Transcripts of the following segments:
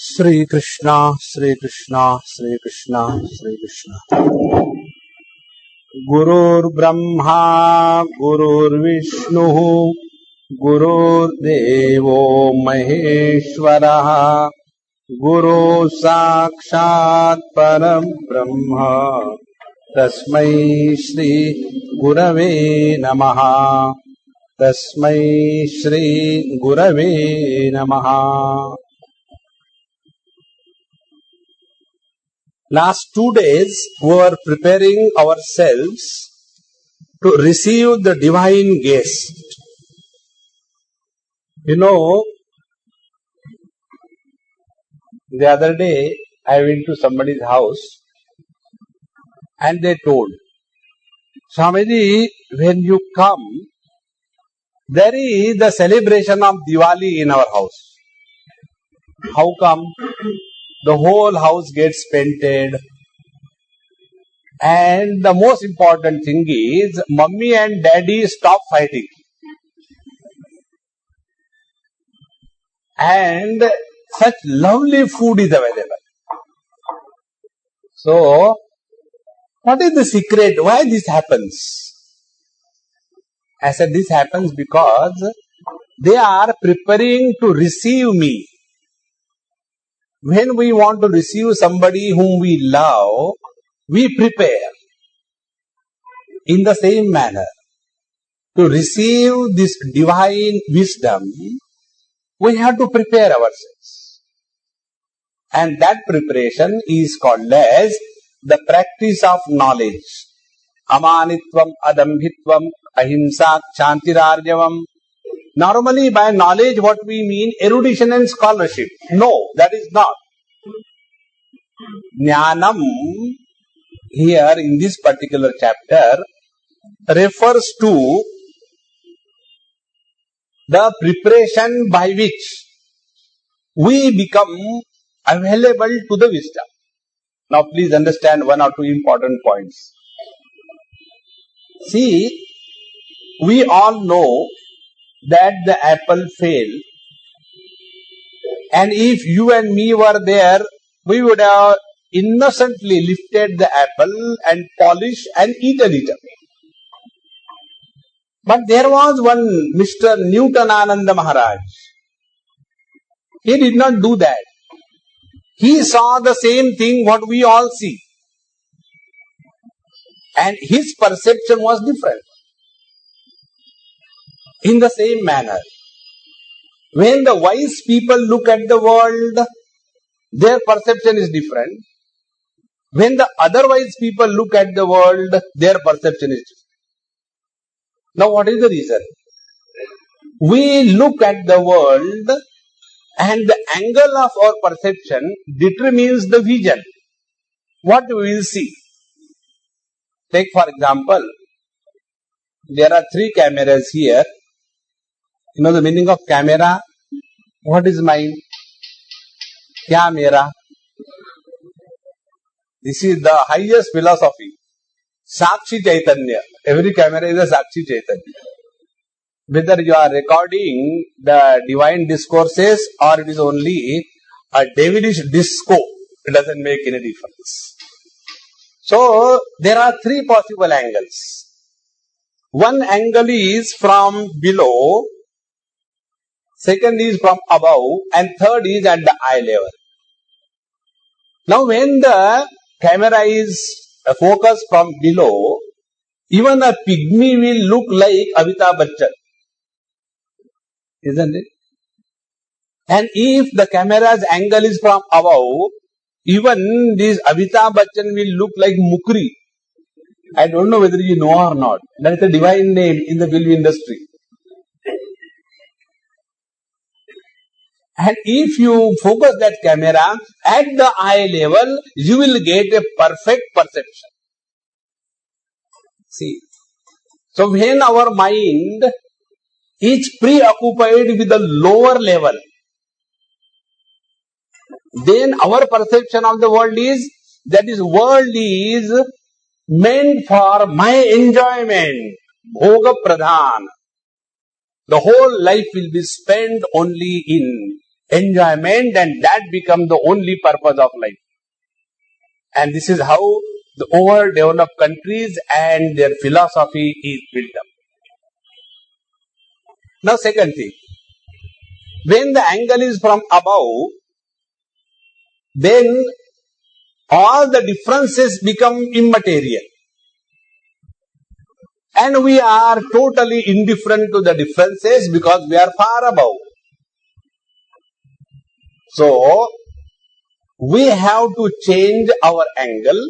Shri Krishna, Shri Krishna, Shri Krishna, Shri Krishna. Gurur Brahma, Gurur Vishnu, Gurur Devo Maheshwara, Guru Sakshat Param Brahma, Tasmai Shri Gurave Namaha, Tasmai Shri Gurave Namaha. Last 2 days we were preparing ourselves to receive the divine guest. You know, the other day I went to somebody's house and they told, Swamiji, when you come, there is the celebration of Diwali in our house. How come? The whole house gets painted. And the most important thing is, mummy and daddy stop fighting. And such lovely food is available. So, what is the secret? Why this happens? I said this happens because they are preparing to receive me. When we want to receive somebody whom we love, we prepare. In the same manner, to receive this divine wisdom, we have to prepare ourselves. And that preparation is called as the practice of knowledge. Amanitvam, adambhitvam, ahimsa, kshantirarjavam. Normally by knowledge what we mean erudition and scholarship. No, that is not. Jnanam here in this particular chapter refers to the preparation by which we become available to the wisdom. Now please understand one or two important points. See, we all know that the apple fell, and if you and me were there, we would have innocently lifted the apple and polished and eaten it. But there was one Mr. Newtonananda Maharaj. He did not do that. He saw the same thing what we all see. And his perception was different. In the same manner, when the wise people look at the world, their perception is different. When the otherwise people look at the world, their perception is different. Now what is the reason? We look at the world and the angle of our perception determines the vision. What we will see. Take for example, there are 3 cameras here. You know the meaning of camera? What is mine? Kya mera? This is the highest philosophy. Sakshi Chaitanya. Every camera is a Sakshi Chaitanya. Whether you are recording the divine discourses or it is only a devilish disco, it doesn't make any difference. So, there are 3 possible angles. One angle is from below, second is from above, and third is at the eye level. Now when the camera is focused from below, even a pygmy will look like Amitabh Bachchan. Isn't it? And if the camera's angle is from above, even this Amitabh Bachchan will look like Mukri. I don't know whether you know or not. That is a divine name in the film industry. And if you focus that camera at the eye level, you will get a perfect perception. See. So when our mind is preoccupied with the lower level, then our perception of the world is, that this world is meant for my enjoyment. Bhoga Pradhan. The whole life will be spent only in enjoyment, and that becomes the only purpose of life. And this is how the overdeveloped countries and their philosophy is built up. Now, second thing, when the angle is from above, then all the differences become immaterial. And we are totally indifferent to the differences because we are far above. So, we have to change our angle,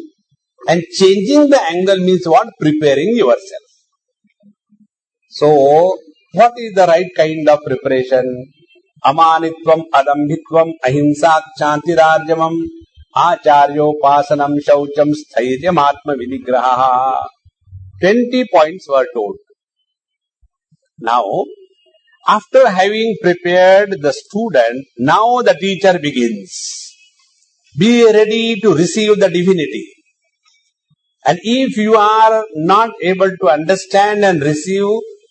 and changing the angle means what? Preparing yourself. So, what is the right kind of preparation? Amanitvam, adambhitvam, ahimsat, shantirarjamam, acharyopasanam, shaucham, stairyam, atma vinigraha. 20 points were told. Now, after having prepared the student, now the teacher begins. Be ready to receive the divinity. And if you are not able to understand and receive,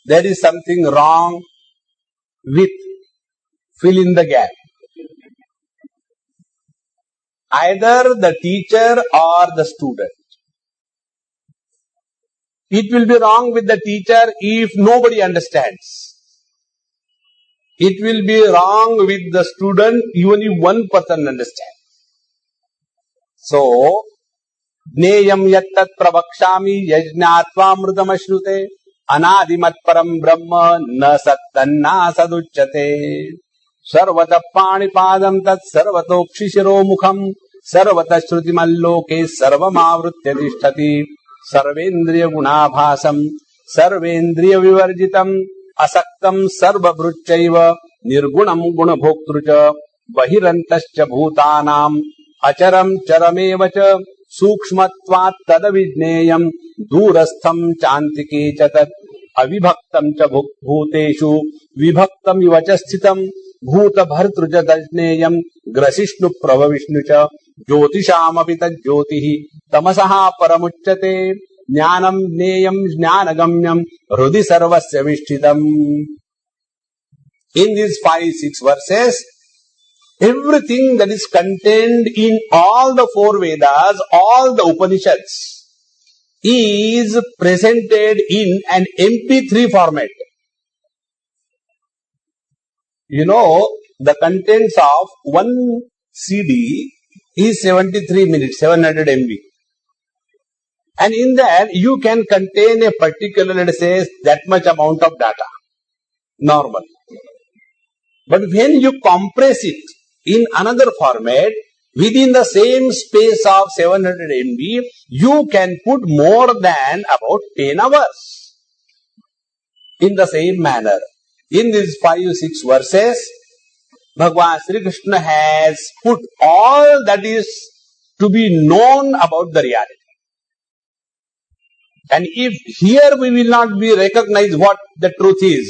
there is something wrong with fill in the gap. Either the teacher or the student. It will be wrong with the teacher if nobody understands. It will be wrong with the student even if one person understands. So, Neyam yattat pravakshami yajnatva mృతమశ్నుతే anadimat param brahma na sattanna saduchyate sarvata panipadam tat sarvatokshishiro mukham sarvata shrutimaloke sarvamavritya tishtati sarvendriya gunabhasam sarvendriya vivarjitam asaktam sarvabruchaiva nirgunam gunabhoktrucha bahirantascha bhutanam acharam charamevacha सूक्ष्मत्वात् तदविज्ञेयम् दूरस्थं चान्तिके च तत् अविभक्तं च भूतेषु विभक्तं इव च स्थितं भूतभर्तृ च तज्ज्ञेयम् ग्रसिष्णु प्रभविष्णु च ज्योतिषामपि तज्ज्योतिः तमसः परमुच्यते ज्ञानं ज्ञेयं ज्ञानगम्यं हृदि सर्वस्य विष्ठितम्. In these 5-6 verses, everything that is contained in all the 4 Vedas, all the Upanishads, is presented in an MP3 format. You know, the contents of one CD is 73 minutes, 700 MB. And in that, you can contain a particular, let us say, that much amount of data. Normal. But when you compress it in another format, within the same space of 700 MB, you can put more than about 10 hours. In the same manner, in these 5-6 verses, Bhagavan Sri Krishna has put all that is to be known about the reality. And if here we will not be recognized what the truth is,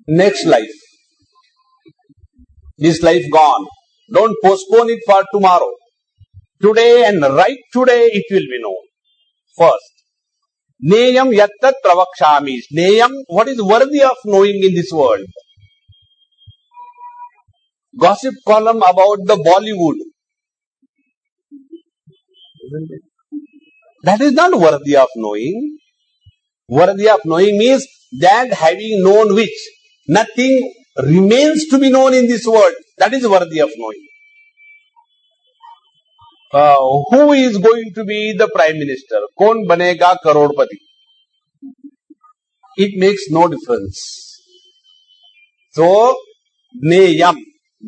next life, this life gone. Don't postpone it for tomorrow. Today and right today it will be known. First, Neyam yattat pravakshami. Neyam, what is worthy of knowing in this world? Gossip column about the Bollywood. Isn't it? That is not worthy of knowing. Worthy of knowing means that having known which nothing remains to be known in this world, that is worthy of knowing. Who is going to be the Prime Minister? Kaun banega karodpati? It makes no difference. So, Neyam,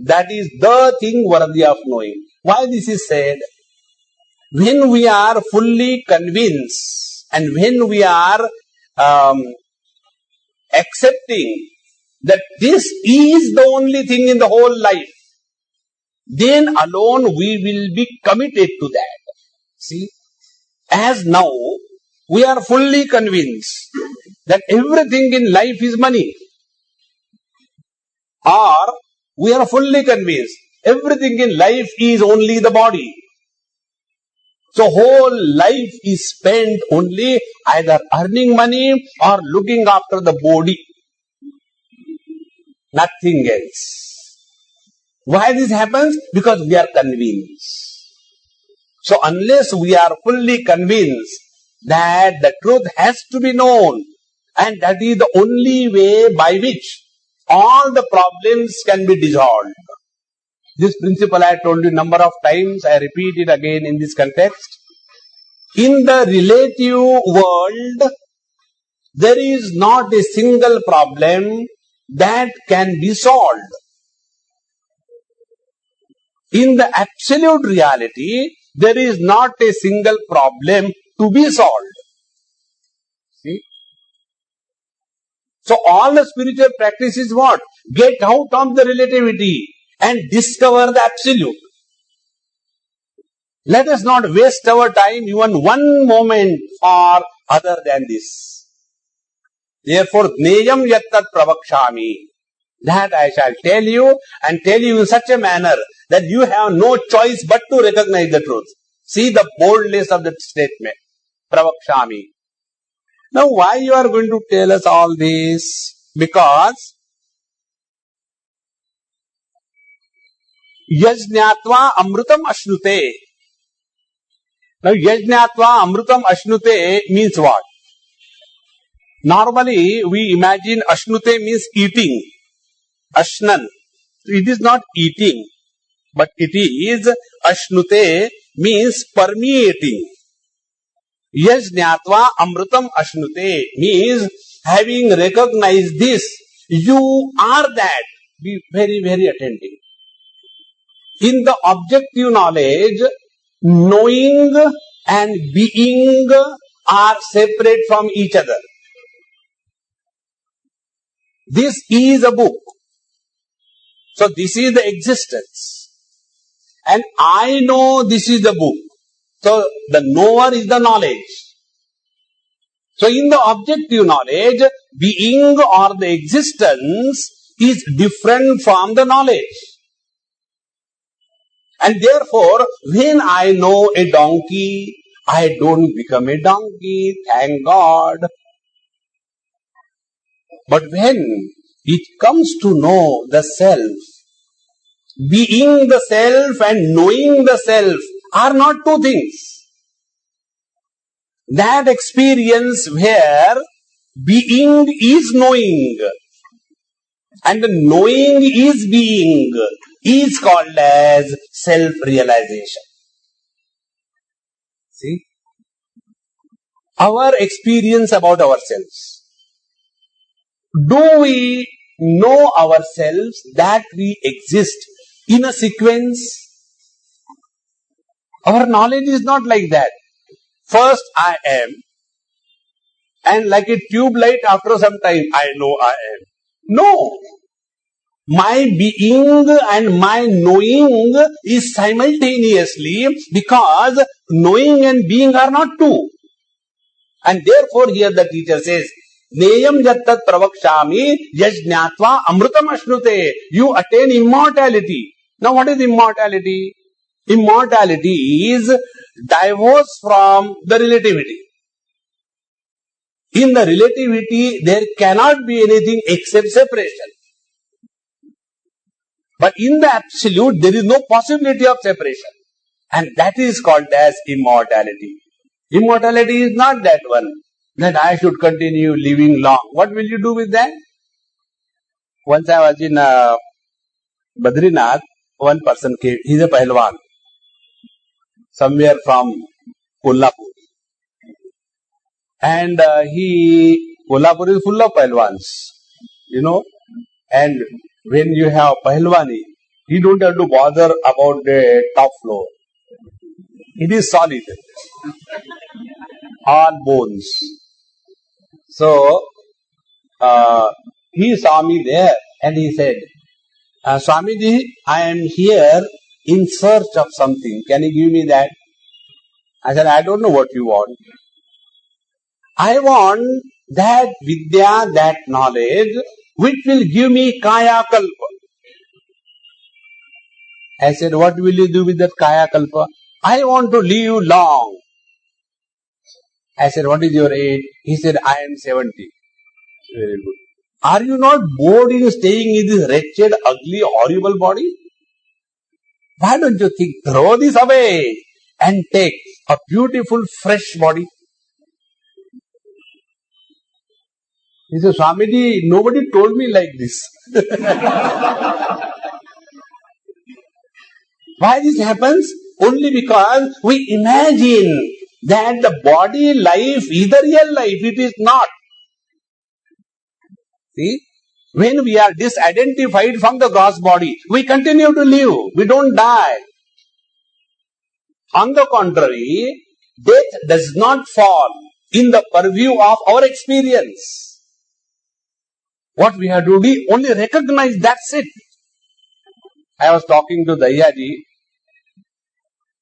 that is the thing worthy of knowing. Why this is said? When we are fully convinced and when we are accepting that this is the only thing in the whole life, then alone we will be committed to that. See, as now we are fully convinced that everything in life is money, or we are fully convinced everything in life is only the body. So whole life is spent only either earning money or looking after the body. Nothing else. Why this happens? Because we are convinced. So unless we are fully convinced that the truth has to be known, and that is the only way by which all the problems can be dissolved. This principle I told you number of times, I repeat it again in this context. In the relative world, there is not a single problem that can be solved. In the absolute reality, there is not a single problem to be solved. See? So all the spiritual practice is what? Get out of the relativity and discover the absolute. Let us not waste our time even one moment for other than this. Therefore, Neyam Yattat Pravakshami. That I shall tell you, and tell you in such a manner that you have no choice but to recognize the truth. See the boldness of that statement. Pravakshami. Now why you are going to tell us all this? Because Yajnatva Amrutam Ashnute. Now Yajnatva Amrutam Ashnute means what? Normally we imagine Ashnute means eating. Ashnan. It is not eating, but it is Ashnute means permeating. Yajnatva Amrutam Ashnute means having recognized this, you are that. Be very, very attentive. In the objective knowledge, knowing and being are separate from each other. This is a book. So this is the existence. And I know this is the book. So the knower is the knowledge. So in the objective knowledge, being or the existence is different from the knowledge. And therefore, when I know a donkey, I don't become a donkey, thank God. But when it comes to know the self, being the self and knowing the self are not two things. That experience where being is knowing and knowing is being is called as self-realization. See? Our experience about ourselves. Do we know ourselves that we exist in a sequence? Our knowledge is not like that. First I am, and like a tube light after some time I know I am. No. My being and my knowing is simultaneously, because knowing and being are not two. And therefore here the teacher says, Neyam Yattat Pravakshami Yajnatva Amrutam Ashnute. You attain immortality. Now what is immortality? Immortality is divorce from the relativity. In the relativity, there cannot be anything except separation. But in the absolute, there is no possibility of separation. And that is called as immortality. Immortality is not that one, that I should continue living long. What will you do with that? Once I was in Badrinath, one person came, he is a Pahalwan, somewhere from Kolhapur. And Kolhapur is full of Pahalwans, and when you have Pahalwani, you don't have to bother about the top floor. It is solid. All bones. So, he saw me there and he said, Swamiji, I am here in search of something. Can you give me that? I said, I don't know what you want. I want that vidya, that knowledge, which will give me kaya kalpa. I said, what will you do with that kaya kalpa? I want to live long. I said, what is your age? He said, I am 70. Very good. Are you not bored in staying in this wretched, ugly, horrible body? Why don't you think, throw this away and take a beautiful fresh body? He said, Swamiji, nobody told me like this. Why this happens? Only because we imagine that the body life is the real life. It is not. See? When we are disidentified from the gross body, we continue to live. We don't die. On the contrary, death does not fall in the purview of our experience. What we have to do, only recognize that's it. I was talking to Dayaji.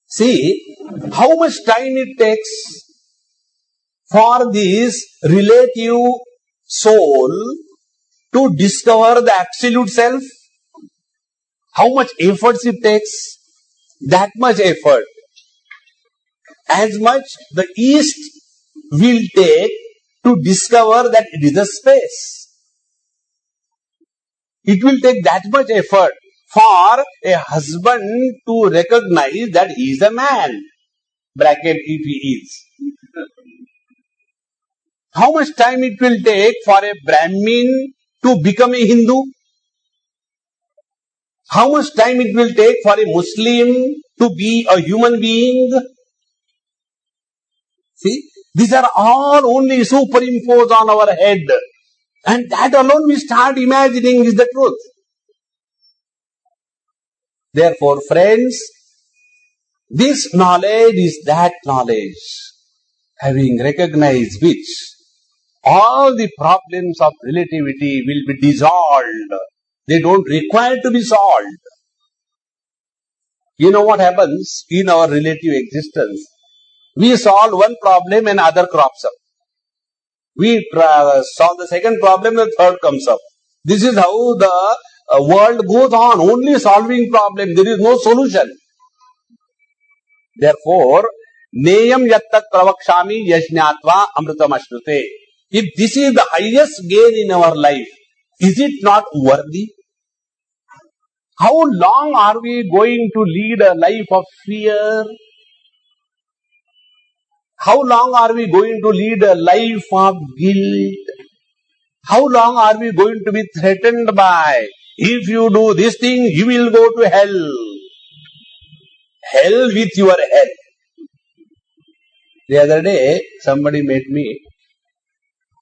See how much time it takes for this relative soul to discover the absolute self. How much efforts it takes? That much effort. As much the East will take to discover that it is a space. It will take that much effort for a husband to recognize that he is a man. Bracket, if he is. How much time it will take for a Brahmin to become a Hindu? How much time it will take for a Muslim to be a human being? See, these are all only superimposed on our head. And that alone we start imagining is the truth. Therefore, friends, this knowledge is that knowledge, having recognized which all the problems of relativity will be dissolved. They don't require to be solved. You know what happens in our relative existence? We solve one problem and other crops up. We solve the second problem and the third comes up. This is how the world goes on, only solving problem. There is no solution. Therefore, neyam yattat pravakshami yajnatva amritam ashrute. If this is the highest gain in our life, is it not worthy? How long are we going to lead a life of fear? How long are we going to lead a life of guilt? How long are we going to be threatened by, if you do this thing, you will go to hell? Hell with your hell. The other day, somebody met me.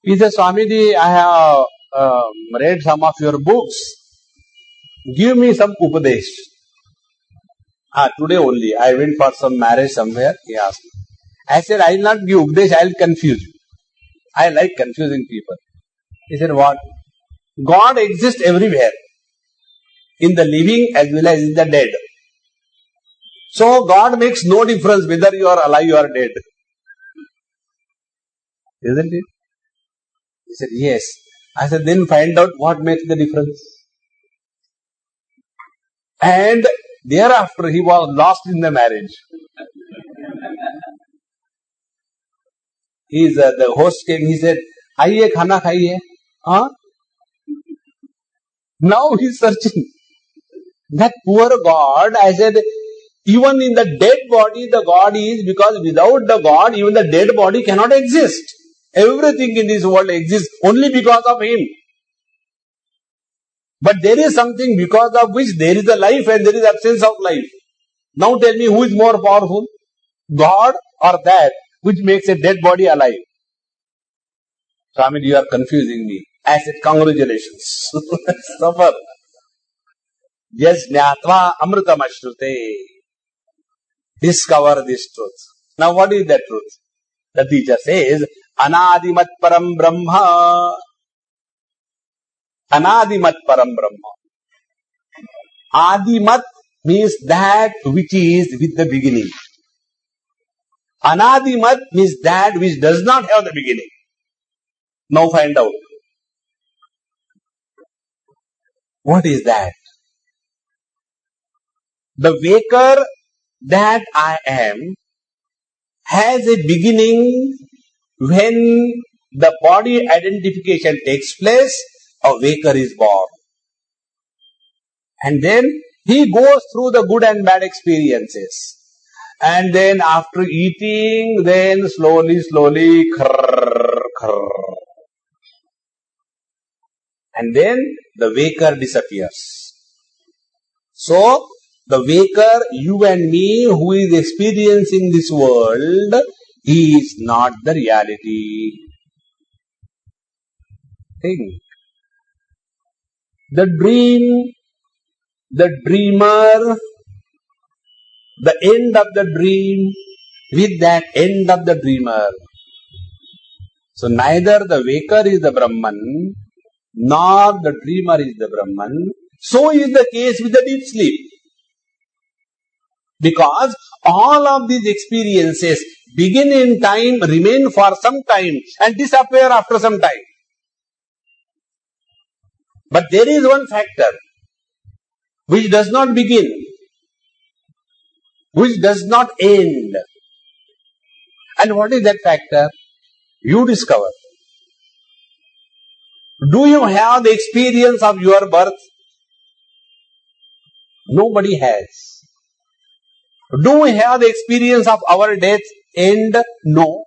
He said, Swamiji, I have read some of your books. Give me some upadesh. Today only, I went for some marriage somewhere. He asked me. I said, I will not give upadesh, I will confuse you. I like confusing people. He said, what? God exists everywhere. In the living as well as in the dead. So God makes no difference whether you are alive or dead. Isn't it? He said, yes. I said, then find out what makes the difference. And thereafter he was lost in the marriage. The host came, he said, Aiye, khana khaiye. Now he is searching. That poor God, I said, even in the dead body, the God is, because without the God, even the dead body cannot exist. Everything in this world exists only because of Him. But there is something because of which there is a life and there is absence of life. Now tell me, who is more powerful? God or that which makes a dead body alive? Swami, you are confusing me. I said, congratulations. Suffer. Yes, jnatva amritam ashrute. Discover this truth. Now what is that truth? The teacher says, Anadimat param brahma. Anadimat param brahma. Adimat means that which is with the beginning. Anadimat means that which does not have the beginning. Now find out. What is that? The waker that I am has a beginning. When the body identification takes place, a waker is born. And then He goes through the good and bad experiences. And then after eating, then slowly, krrr, krrr. And then the waker disappears. So, the waker, you and me, who is experiencing this world, is not the reality. Think. The dream, the dreamer, the end of the dream, with that end of the dreamer. So neither the waker is the Brahman, nor the dreamer is the Brahman. So is the case with the deep sleep. Because all of these experiences begin in time, remain for some time, and disappear after some time. But there is one factor which does not begin, which does not end. And what is that factor? You discover. Do you have the experience of your birth? Nobody has. Do we have the experience of our death end? No.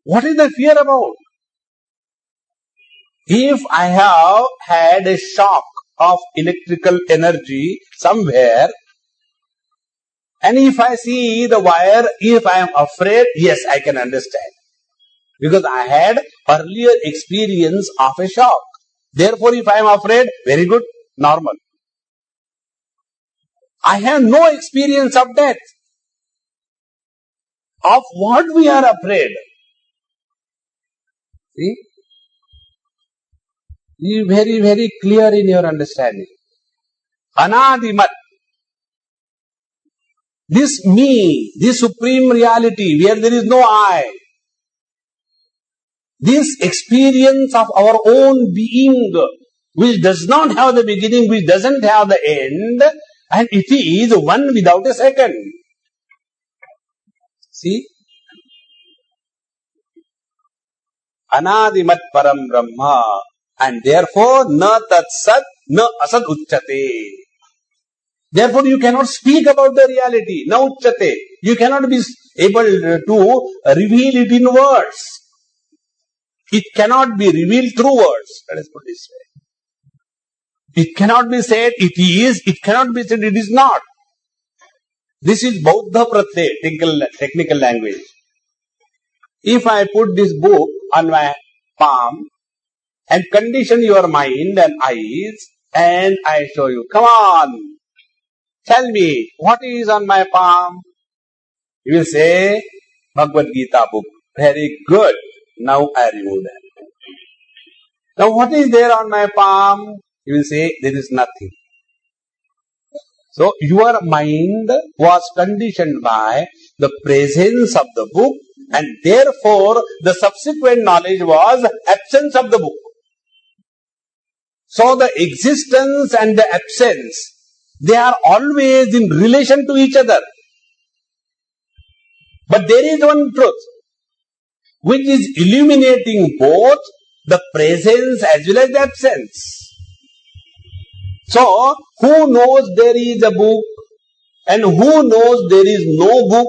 What is the fear about? If I have had a shock of electrical energy somewhere, and if I see the wire, if I am afraid, yes, I can understand. Because I had earlier experience of a shock. Therefore, if I am afraid, very good, normal. I have no experience of death. Of what we are afraid? See? You very, very clear in your understanding. Anadimat. This me, this supreme reality where there is no I. This experience of our own being, which does not have the beginning, which doesn't have the end, and it is one without a second. See? Anadimat param brahma. And therefore, na tat sat, na asad uchchate. Therefore, you cannot speak about the reality, na uchchate. You cannot be able to reveal it in words. It cannot be revealed through words. Let us put it this way. It cannot be said it is, it cannot be said it is not. This is Bauddha pratyay, technical language. If I put this book on my palm, and condition your mind and eyes, and I show you. Come on, tell me, what is on my palm? You will say, Bhagavad Gita book. Very good. Now I remove that. Now what is there on my palm? You will say, there is nothing. So your mind was conditioned by the presence of the book, and therefore the subsequent knowledge was absence of the book. So the existence and the absence, they are always in relation to each other. But there is one truth, which is illuminating both the presence as well as the absence. So, who knows there is a book and who knows there is no book?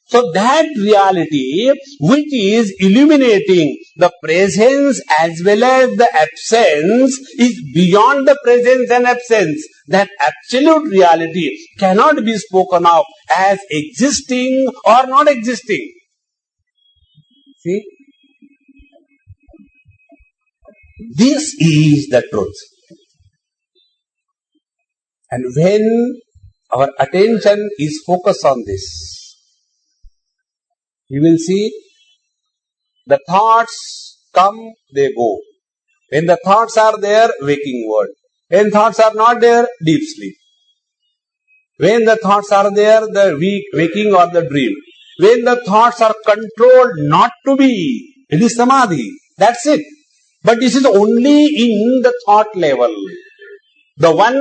So that reality which is illuminating the presence as well as the absence is beyond the presence and absence. That absolute reality cannot be spoken of as existing or not existing. See? This is the truth. And when our attention is focused on this, you will see the thoughts come, they go. When the thoughts are there, waking world. When thoughts are not there, deep sleep. When the thoughts are there, the waking or the dream. When the thoughts are controlled not to be, it is samadhi. That's it. But this is only in the thought level. The one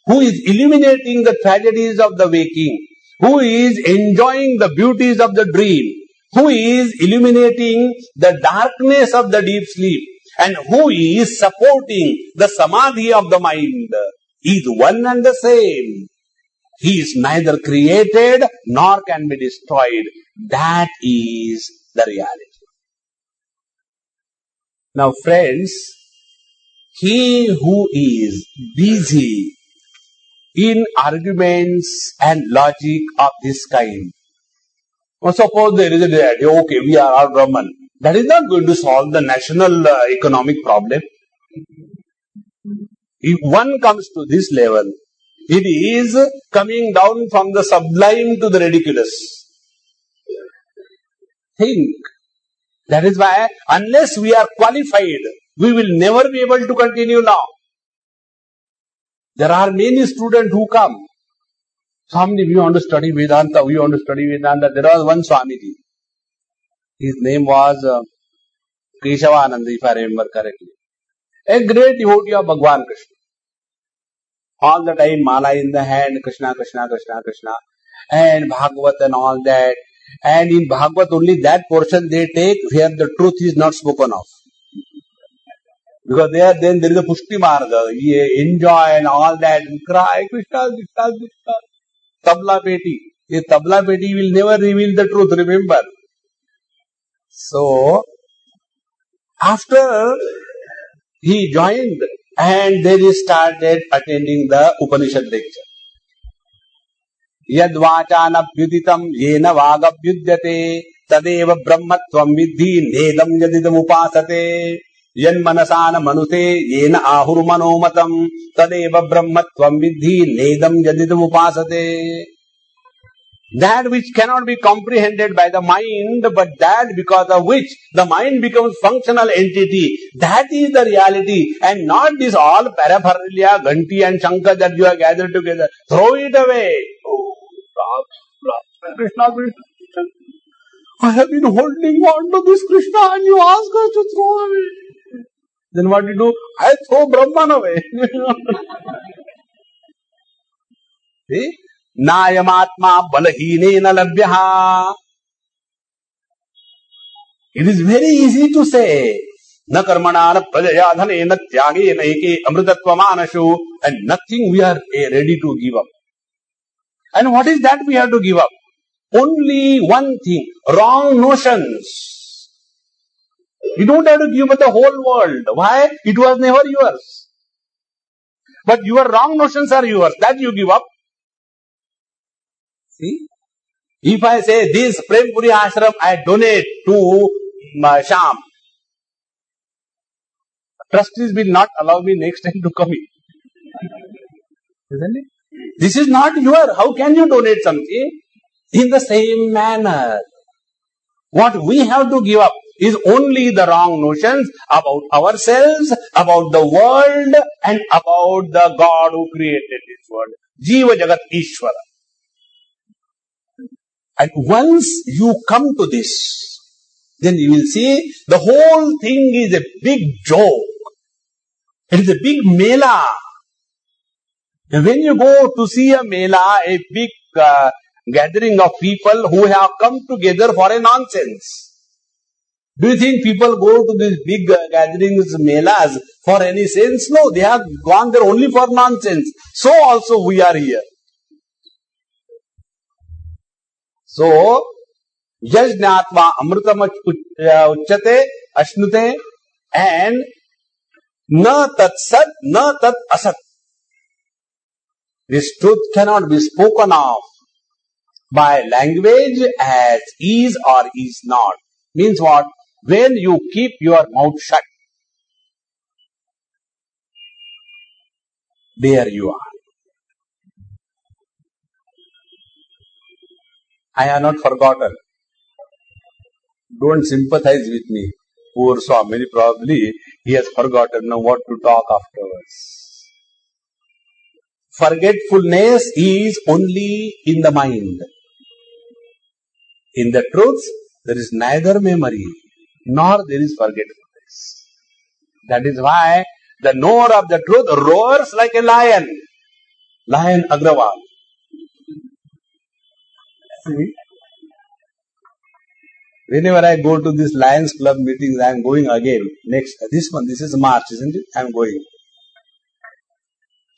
who is illuminating the tragedies of the waking, who is enjoying the beauties of the dream, who is illuminating the darkness of the deep sleep, and who is supporting the samadhi of the mind, is one and the same. He is neither created nor can be destroyed. That is the reality. Now friends, he who is busy in arguments and logic of this kind, or suppose there is a deity, okay, we are all Brahman, that is not going to solve the national economic problem. If one comes to this level, it is coming down from the sublime to the ridiculous. Think. That is why, unless we are qualified, we will never be able to continue now. There are many students who come. Swami, we want to study Vedanta, we want to study Vedanta. There was one Swamiji. His name was Anubhavananda, if I remember correctly. A great devotee of Bhagwan Krishna. All the time, mala in the hand, Krishna, Krishna, Krishna, Krishna, and Bhagavad and all that. And in Bhagavad, only that portion they take where the truth is not spoken of. Because then there is a Pushti Marga, enjoy and all that, and cry, Krishna, Krishna, Krishna. Tabla Peti. A Tabla Peti will never reveal the truth, remember. So, after he joined, and then he started attending the Upanishad lecture. Yad vachanabhyuditam yena vagabhyudyate tadeva brahmatvam vidhi nedam yadidam upasate yan manasana manute yena ahur manomatam tadeva brahmatvam vidhi nedam yadidam upasate. That which cannot be comprehended by the mind, but that because of which the mind becomes functional entity, that is the reality, and not this all paraphernalia, Ghanti and Shankar that you have gathered together. Throw it away. Oh, Krishna, Krishna. I have been holding on to this Krishna and you ask us to throw away. Then what do you do? I throw Brahman away. See? Nayamatma balahinena labhyaha. It is very easy to say. Na karmana na prajaya dhanena tyagena eke amritatva manashu. And nothing we are ready to give up. And what is that we have to give up? Only one thing. Wrong notions. You don't have to give up the whole world. Why? It was never yours. But your wrong notions are yours. That you give up. See? If I say this Prem Puri Ashram I donate to Sham, trustees will not allow me next time to come in. Isn't it? This is not your. How can you donate something? In the same manner. What we have to give up is only the wrong notions about ourselves, about the world, and about the God who created this world. Jiva Jagat Ishvara. And once you come to this, then you will see the whole thing is a big joke. It is a big mela. And when you go to see a mela, a big gathering of people who have come together for a nonsense. Do you think people go to these big gatherings, melas, for any sense? No, they have gone there only for nonsense. So also we are here. So, yajnatva amritam uchyate ashnute and na tat sat, na tat asat. This truth cannot be spoken of by language as is or is not. Means what? When you keep your mouth shut, there you are. I have not forgotten. Don't sympathize with me. Poor Swami, probably he has forgotten now what to talk afterwards. Forgetfulness is only in the mind. In the truth, there is neither memory nor there is forgetfulness. That is why the knower of the truth roars like a lion. Lion Agrawal. See? Whenever I go to this Lions Club meetings, I am going again. Next, this one, this is March, isn't it? I am going.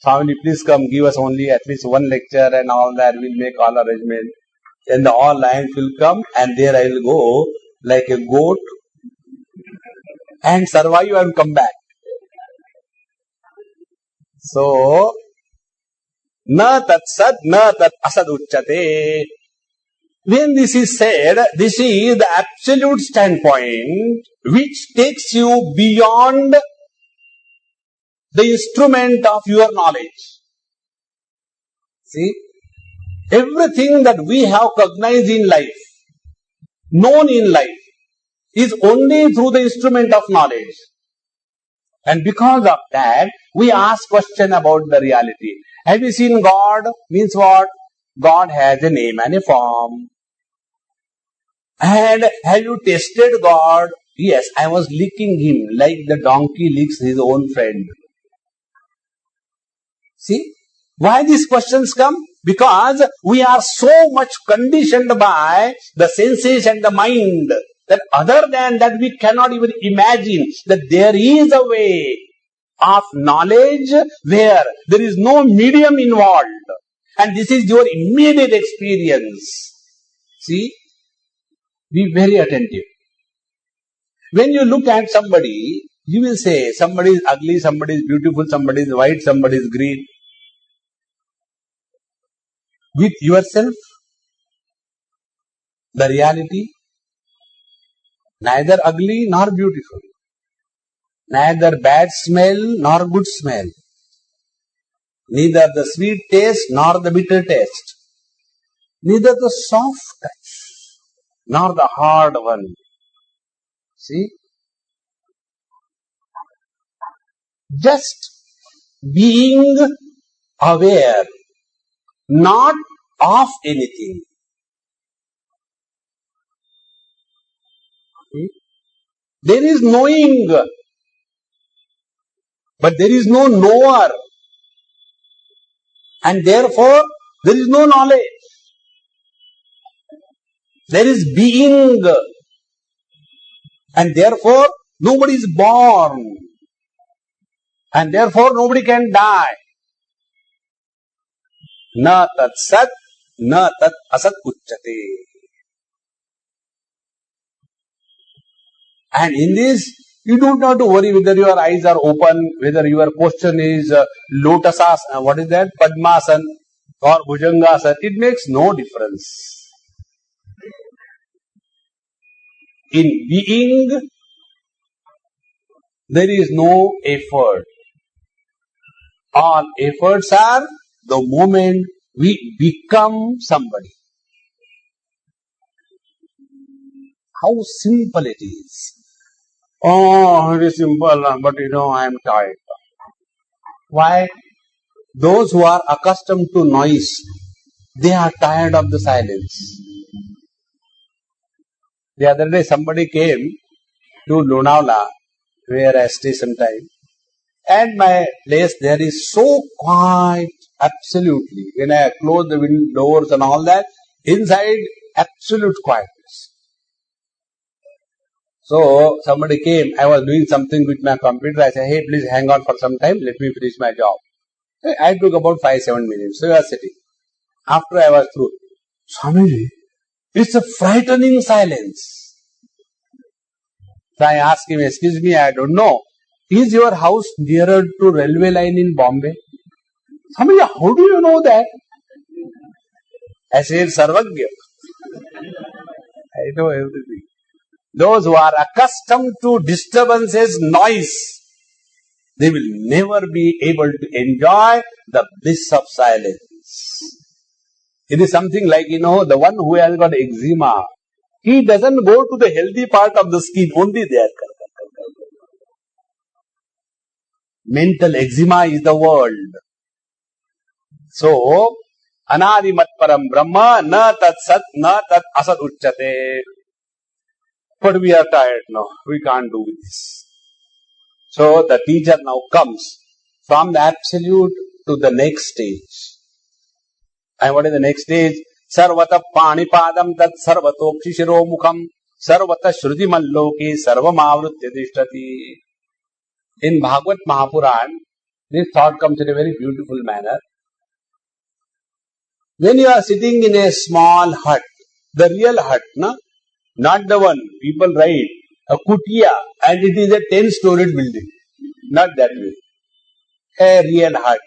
Swami, please come, give us only at least one lecture and all that, we'll make all arrangement. And all lions will come and there I will go like a goat and survive and come back. So, na tat sat, na tat asad uchyate. When this is said, this is the absolute standpoint which takes you beyond the instrument of your knowledge. See, everything that we have cognized in life, known in life, is only through the instrument of knowledge. And because of that, we ask question about the reality. Have you seen God? Means what? God has a name and a form. And have you tasted God? Yes, I was licking him like the donkey licks his own friend. See, why these questions come? Because we are so much conditioned by the senses and the mind that other than that we cannot even imagine that there is a way of knowledge where there is no medium involved. And this is your immediate experience. See, be very attentive. When you look at somebody, you will say somebody is ugly, somebody is beautiful, somebody is white, somebody is green. With yourself, the reality, neither ugly nor beautiful, neither bad smell nor good smell, neither the sweet taste nor the bitter taste, neither the soft touch nor the hard one. See, just being aware, not of anything. See? There is knowing, but there is no knower. And therefore, there is no knowledge. There is being. And therefore, nobody is born. And therefore, nobody can die. Na tat sat, na tat asat uchyate. And in this, you don't have to worry whether your eyes are open, whether your posture is lotusasana, what is that? Padmasana or Bhujangasana. It makes no difference. In being, there is no effort. All efforts are the moment we become somebody. How simple it is. Oh, it is simple, but I am tired. Why? Those who are accustomed to noise, they are tired of the silence. The other day somebody came to Lonavala, where I stay sometime, and my place there is so quiet, absolutely. When I close the window doors and all that, inside absolute quietness. So somebody came, I was doing something with my computer, I said, hey, please hang on for some time, let me finish my job. I took about 5-7 minutes, so I was sitting. After I was through, Swamiji, it's a frightening silence. So I asked him, excuse me, I don't know. Is your house nearer to railway line in Bombay? Swamiji, how do you know that? I said, Sarvagya. I know everything. Those who are accustomed to disturbances, noise, they will never be able to enjoy the bliss of silence. It is something like, the one who has got eczema, he doesn't go to the healthy part of the skin, only there. Mental eczema is the world. So, anadimat param brahma, na tat sat, na tat asat uchyate. But we are tired now. We can't do this. So the teacher now comes from the absolute to the next stage. And what is the next stage? Sarvata panipadam tat sarvatokshi shiro mukham sarvata shruti malloke sarvam avrutya tishtati. In Bhagavad Mahapuran, This thought comes in a very beautiful manner. When you are sitting in a small hut, the real hut, no? Not the one people write, a kutia, and it is a 10-storied building. Not that way. A real hut.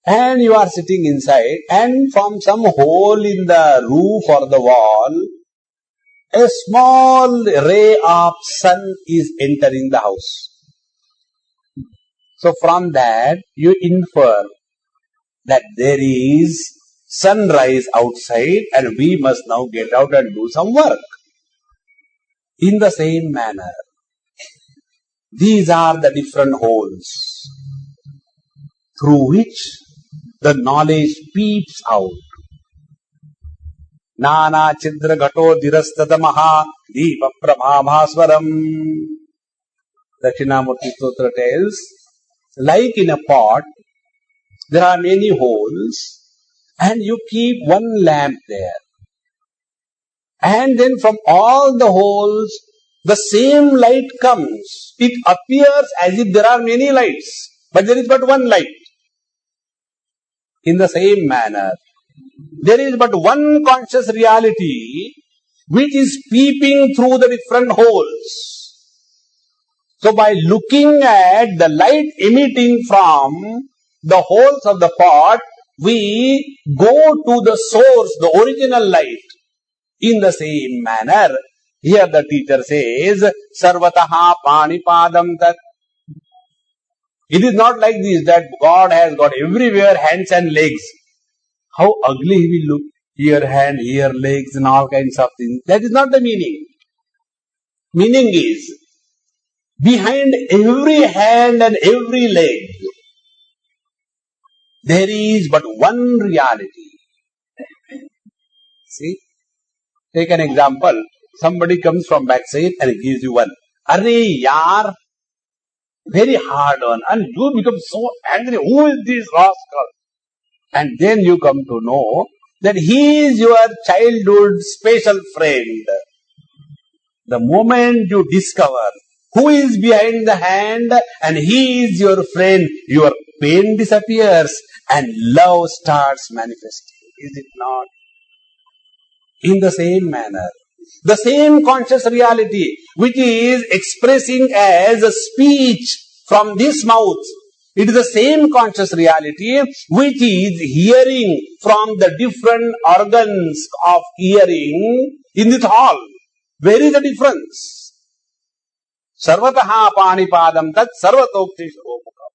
And you are sitting inside, and from some hole in the roof or the wall, a small ray of sun is entering the house. So from that, you infer that there is sunrise outside and we must now get out and do some work. In the same manner, these are the different holes through which the knowledge peeps out. Nana chidra ghato dirastata maha deepa prabhabhaswaram. Dakshinamurti Stotra tells, like in a pot, there are many holes and you keep one lamp there. And then from all the holes, the same light comes. It appears as if there are many lights, but there is but one light. In the same manner, there is but one conscious reality which is peeping through the different holes. So by looking at the light emitting from the holes of the pot, we go to the source, the original light. In the same manner, here the teacher says, Sarvataha Panipadam Tat. It is not like this that God has got everywhere hands and legs. How ugly he will look. Here hand, here legs and all kinds of things. That is not the meaning. Meaning is, behind every hand and every leg, there is but one reality. See? Take an example. Somebody comes from backside and gives you one. Arre yaar, very hard one. And you become so angry. Who is this rascal? And then you come to know that he is your childhood special friend. The moment you discover who is behind the hand and he is your friend, your pain disappears and love starts manifesting. Is it not? In the same manner, the same conscious reality which is expressing as a speech from this mouth, it is the same conscious reality which is hearing from the different organs of hearing in this hall. Where is the difference? Sarvataha panipadam tat sarvatokti shobhukam.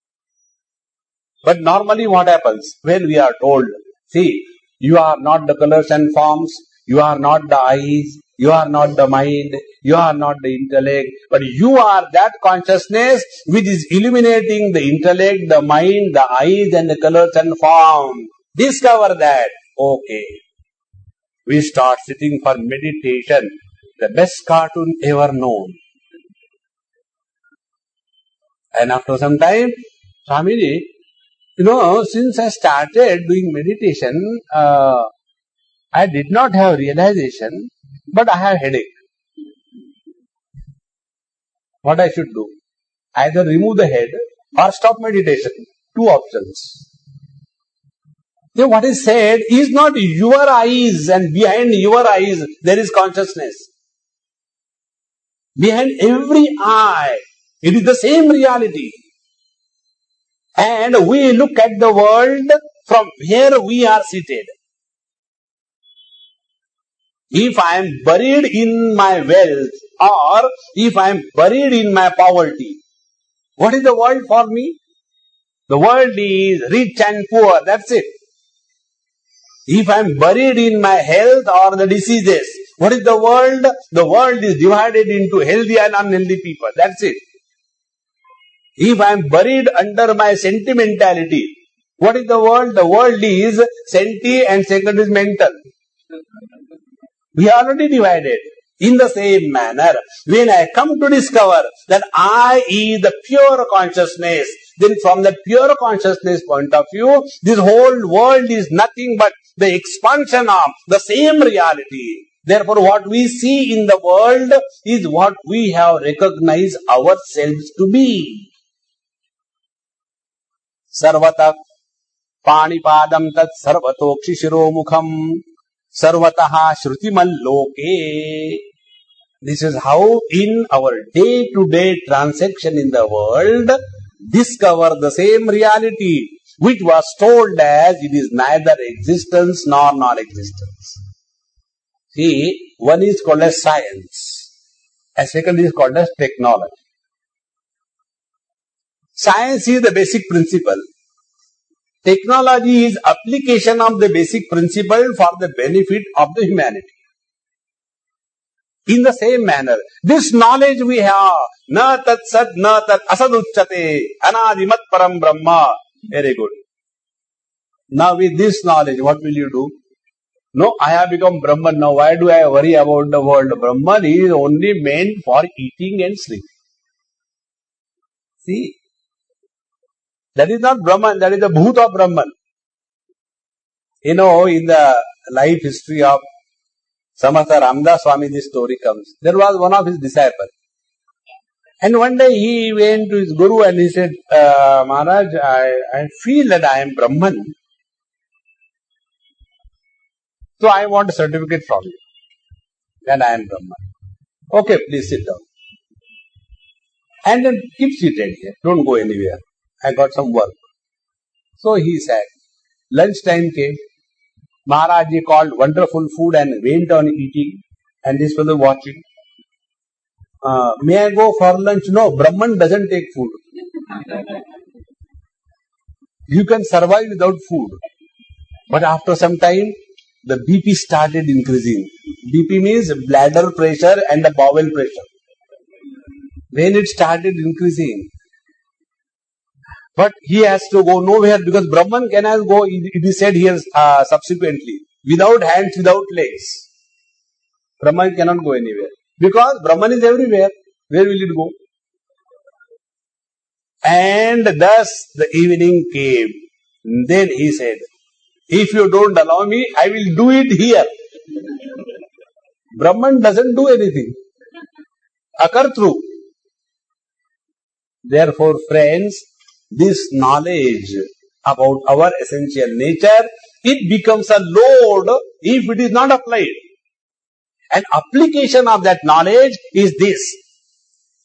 But normally what happens when we are told, see, you are not the colors and forms, you are not the eyes, you are not the mind, you are not the intellect, but you are that consciousness which is illuminating the intellect, the mind, the eyes and the colors and form. Discover that. Okay. We start sitting for meditation. The best cartoon ever known. And after some time, Swamiji, since I started doing meditation, I did not have realization, but I have headache. What I should do? Either remove the head or stop meditation. Two options. So what is said is not your eyes, and behind your eyes there is consciousness. Behind every eye, it is the same reality. And we look at the world from where we are seated. If I am buried in my wealth or if I am buried in my poverty, what is the world for me? The world is rich and poor, that's it. If I am buried in my health or the diseases, what is the world? The world is divided into healthy and unhealthy people, that's it. If I am buried under my sentimentality, what is the world? The world is senti and second is mental. We are already divided. In the same manner, when I come to discover that I is the pure consciousness, then from that pure consciousness point of view, this whole world is nothing but the expansion of the same reality. Therefore, what we see in the world is what we have recognized ourselves to be. sarvata panipadam tat sarvatokshi shiromukham sarvataha shrutimaloke. This is how in our day-to-day transaction in the world discover the same reality which was told as it is neither existence nor non-existence. See, one is called as science, and second is called as technology. Science is the basic principle. Technology is application of the basic principle for the benefit of the humanity. In the same manner, this knowledge we have, na tat sat, na tat asaducchate, anadimat param brahma. Very good. Now with this knowledge, what will you do? No, I have become Brahman now. Why do I worry about the world? Brahman is only meant for eating and sleeping. See, that is not Brahman, that is the bhoot of Brahman. You know, in the life history of Samatha Ramdas Swami, this story comes. There was one of his disciples. And one day he went to his Guru and he said, Maharaj, I feel that I am Brahman. So I want a certificate from you that I am Brahman. Okay, please sit down. And then keep seated here. Don't go anywhere. I got some work. So he sat. Lunchtime came. Maharaj called wonderful food and went on eating. And this fellow watching. May I go for lunch? No, Brahman doesn't take food. You can survive without food. But after some time, the BP started increasing. BP means bladder pressure and the bowel pressure. When it started increasing, but he has to go nowhere because Brahman cannot go, it is said here subsequently, without hands, without legs. Brahman cannot go anywhere. Because Brahman is everywhere. Where will it go? And thus the evening came. Then he said, if you don't allow me, I will do it here. Brahman doesn't do anything. Akartru. Therefore, friends, this knowledge about our essential nature, it becomes a load if it is not applied. An application of that knowledge is this.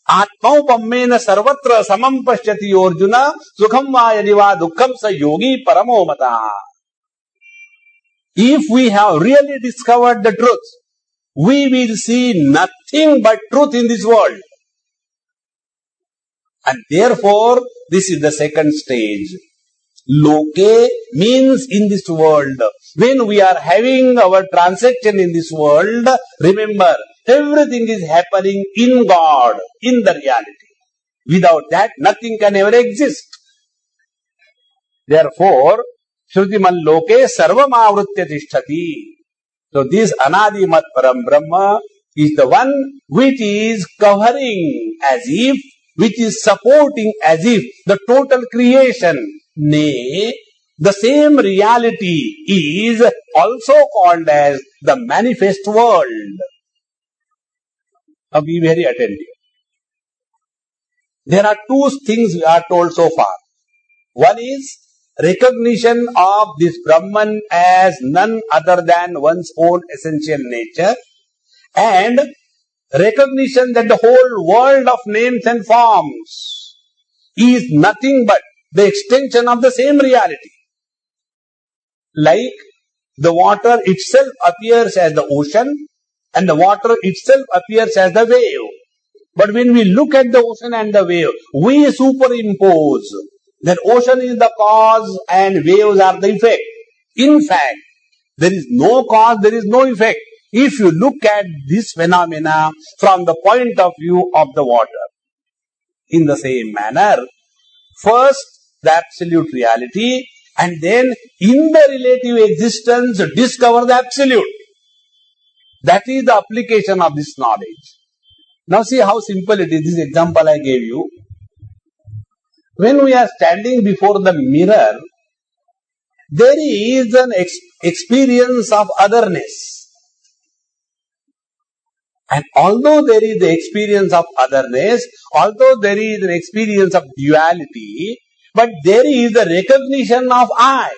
Atmaupammena sarvatra samam pashyati Arjuna sukham va yadiva dukkham sa yogi paramo mata. If we have really discovered the truth, we will see nothing but truth in this world. And therefore, this is the second stage. Loke means in this world. When we are having our transaction in this world, remember, everything is happening in God, in the reality. Without that, nothing can ever exist. Therefore, Shrutiman Loke Sarvam Avritya Tishtati. So this Anadimat Param Brahma is the one which is covering as if, which is supporting as if the total creation. Nay, the same reality is also called as the manifest world. Now be very attentive. There are two things we are told so far. One is recognition of this Brahman as none other than one's own essential nature, and recognition that the whole world of names and forms is nothing but the extension of the same reality. Like the water itself appears as the ocean and the water itself appears as the wave. But when we look at the ocean and the wave, we superimpose that ocean is the cause and waves are the effect. In fact, there is no cause, there is no effect. If you look at this phenomena from the point of view of the water. In the same manner, first the absolute reality, and then in the relative existence discover the absolute. That is the application of this knowledge. Now see how simple it is. This example I gave you. When we are standing before the mirror, there is an experience of otherness. And although there is the experience of otherness, although there is an experience of duality, But there is the recognition of I.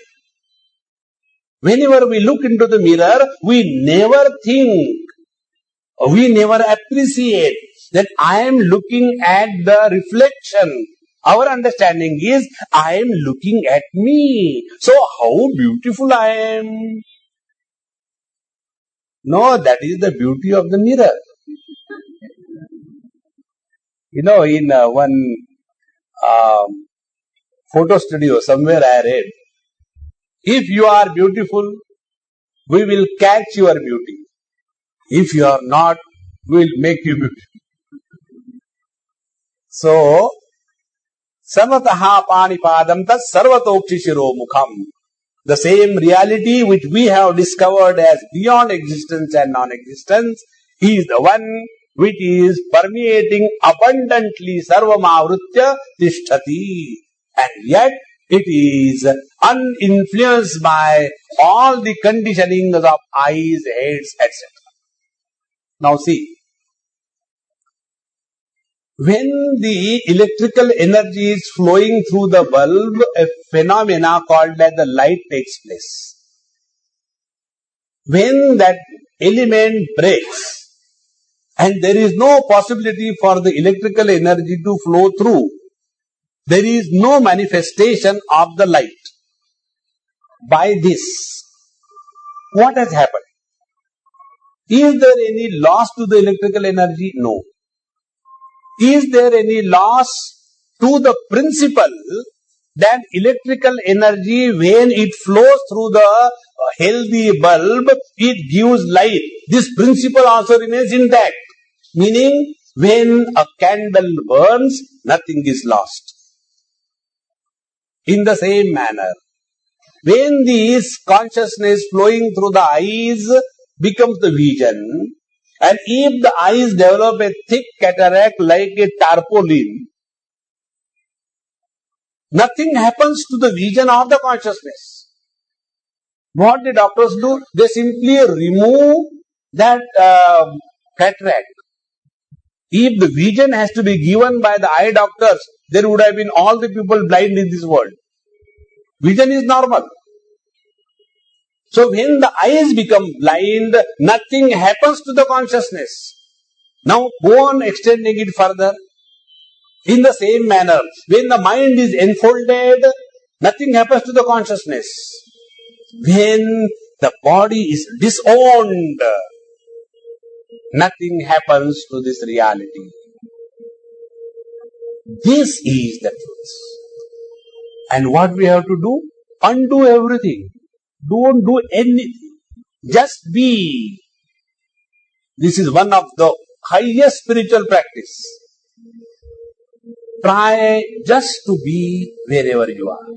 Whenever we look into the mirror, we never think, we never appreciate that I am looking at the reflection. Our understanding is, I am looking at me. So how beautiful I am. No, that is the beauty of the mirror. You know, in one photo studio, somewhere I read, if you are beautiful, we will catch your beauty. If you are not, we will make you beautiful. So, samataha panipadam tat sarvatokshishiro mukham. The same reality which we have discovered as beyond existence and non-existence is the one which is permeating abundantly sarvamavrutya tishtati. And yet, it is uninfluenced by all the conditionings of eyes, heads, etc. Now see, when the electrical energy is flowing through the bulb, a phenomena called as the light takes place. When that element breaks and there is no possibility for the electrical energy to flow through, there is no manifestation of the light. By this, what has happened? Is there any loss to the electrical energy? No. Is there any loss to the principle that electrical energy, when it flows through the healthy bulb, it gives light? This principle also remains intact. Meaning, when a candle burns, nothing is lost. In the same manner, when this consciousness flowing through the eyes becomes the vision, and if the eyes develop a thick cataract like a tarpaulin, nothing happens to the vision of the consciousness. What the doctors do? They simply remove that cataract. If the vision has to be given by the eye doctors, there would have been all the people blind in this world. Vision is normal. So when the eyes become blind, nothing happens to the consciousness. Now go on extending it further. In the same manner, when the mind is enfolded, nothing happens to the consciousness. When the body is disowned, nothing happens to this reality. This is the truth. And what we have to do? Undo everything. Don't do anything. Just be. This is one of the highest spiritual practice. Try just to be wherever you are.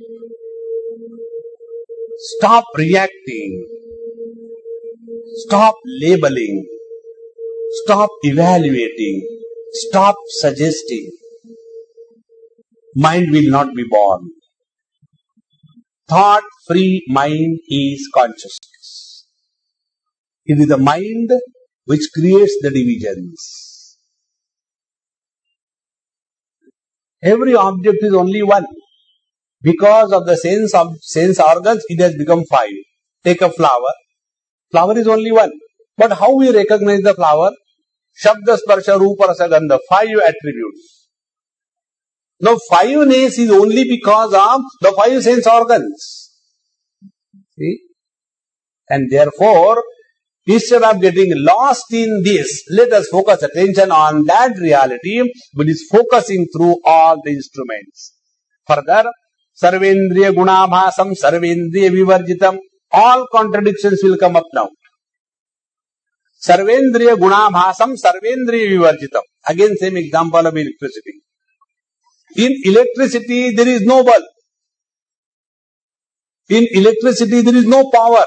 Stop reacting. Stop labeling. Stop evaluating. Stop suggesting. Mind will not be born. Thought-free mind is consciousness. It is the mind which creates the divisions. Every object is only one. Because of the sense organs, it has become five. Take a flower. Flower is only one. But how we recognize the flower? Shabda, Sparsha, Rupa, Rasa, Gandha. Five attributes. Now, fiveness is only because of the five sense organs. See? And therefore, instead of getting lost in this, let us focus attention on that reality, which is focusing through all the instruments. Further, Sarvendriya Gunabhasam, Sarvendriya Vivarjitam. All contradictions will come up now. Sarvendriya Gunabhasam, Sarvendriya Vivarjitam. Again, same example of electricity. In electricity, there is no bulb. In electricity, there is no power.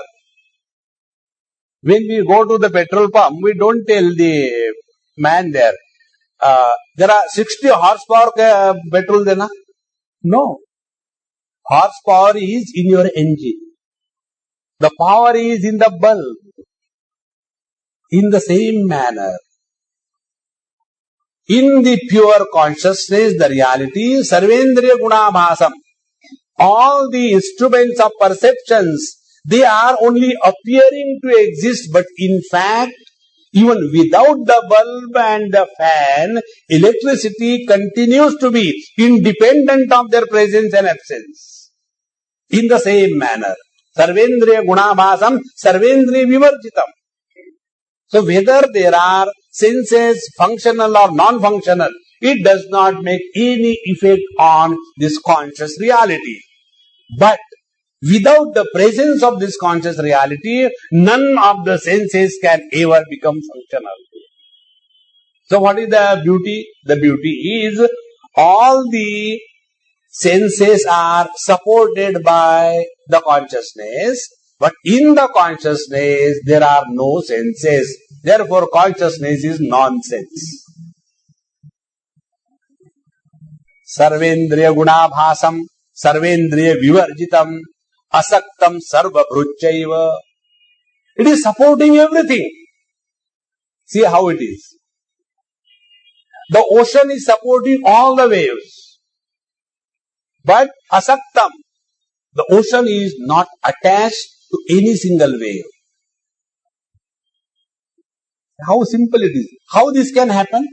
When we go to the petrol pump, we don't tell the man there, there are 60 horsepower petrol there, na? No. Horsepower is in your engine. The power is in the bulb. In the same manner, in the pure consciousness, the reality is Sarvendriya Gunabhasam. all the instruments of perceptions, they are only appearing to exist, but in fact, even without the bulb and the fan, electricity continues to be independent of their presence and absence. In the same manner, sarvendriya gunabhasam, sarvendriya vivarjitam. So whether there are senses functional or non-functional, it does not make any effect on this conscious reality. But without the presence of this conscious reality, none of the senses can ever become functional. So what is the beauty? The beauty is all the senses are supported by the consciousness, but in the consciousness there are no senses. Therefore consciousness is nonsense. Sarvendriya gunabhasam, sarvendriya vivarjitam, asaktam sarva bhruchaiva. It is supporting everything. See how it is. The ocean is supporting all the waves. But asaktam, the ocean is not attached to any single wave. How simple it is. How this can happen?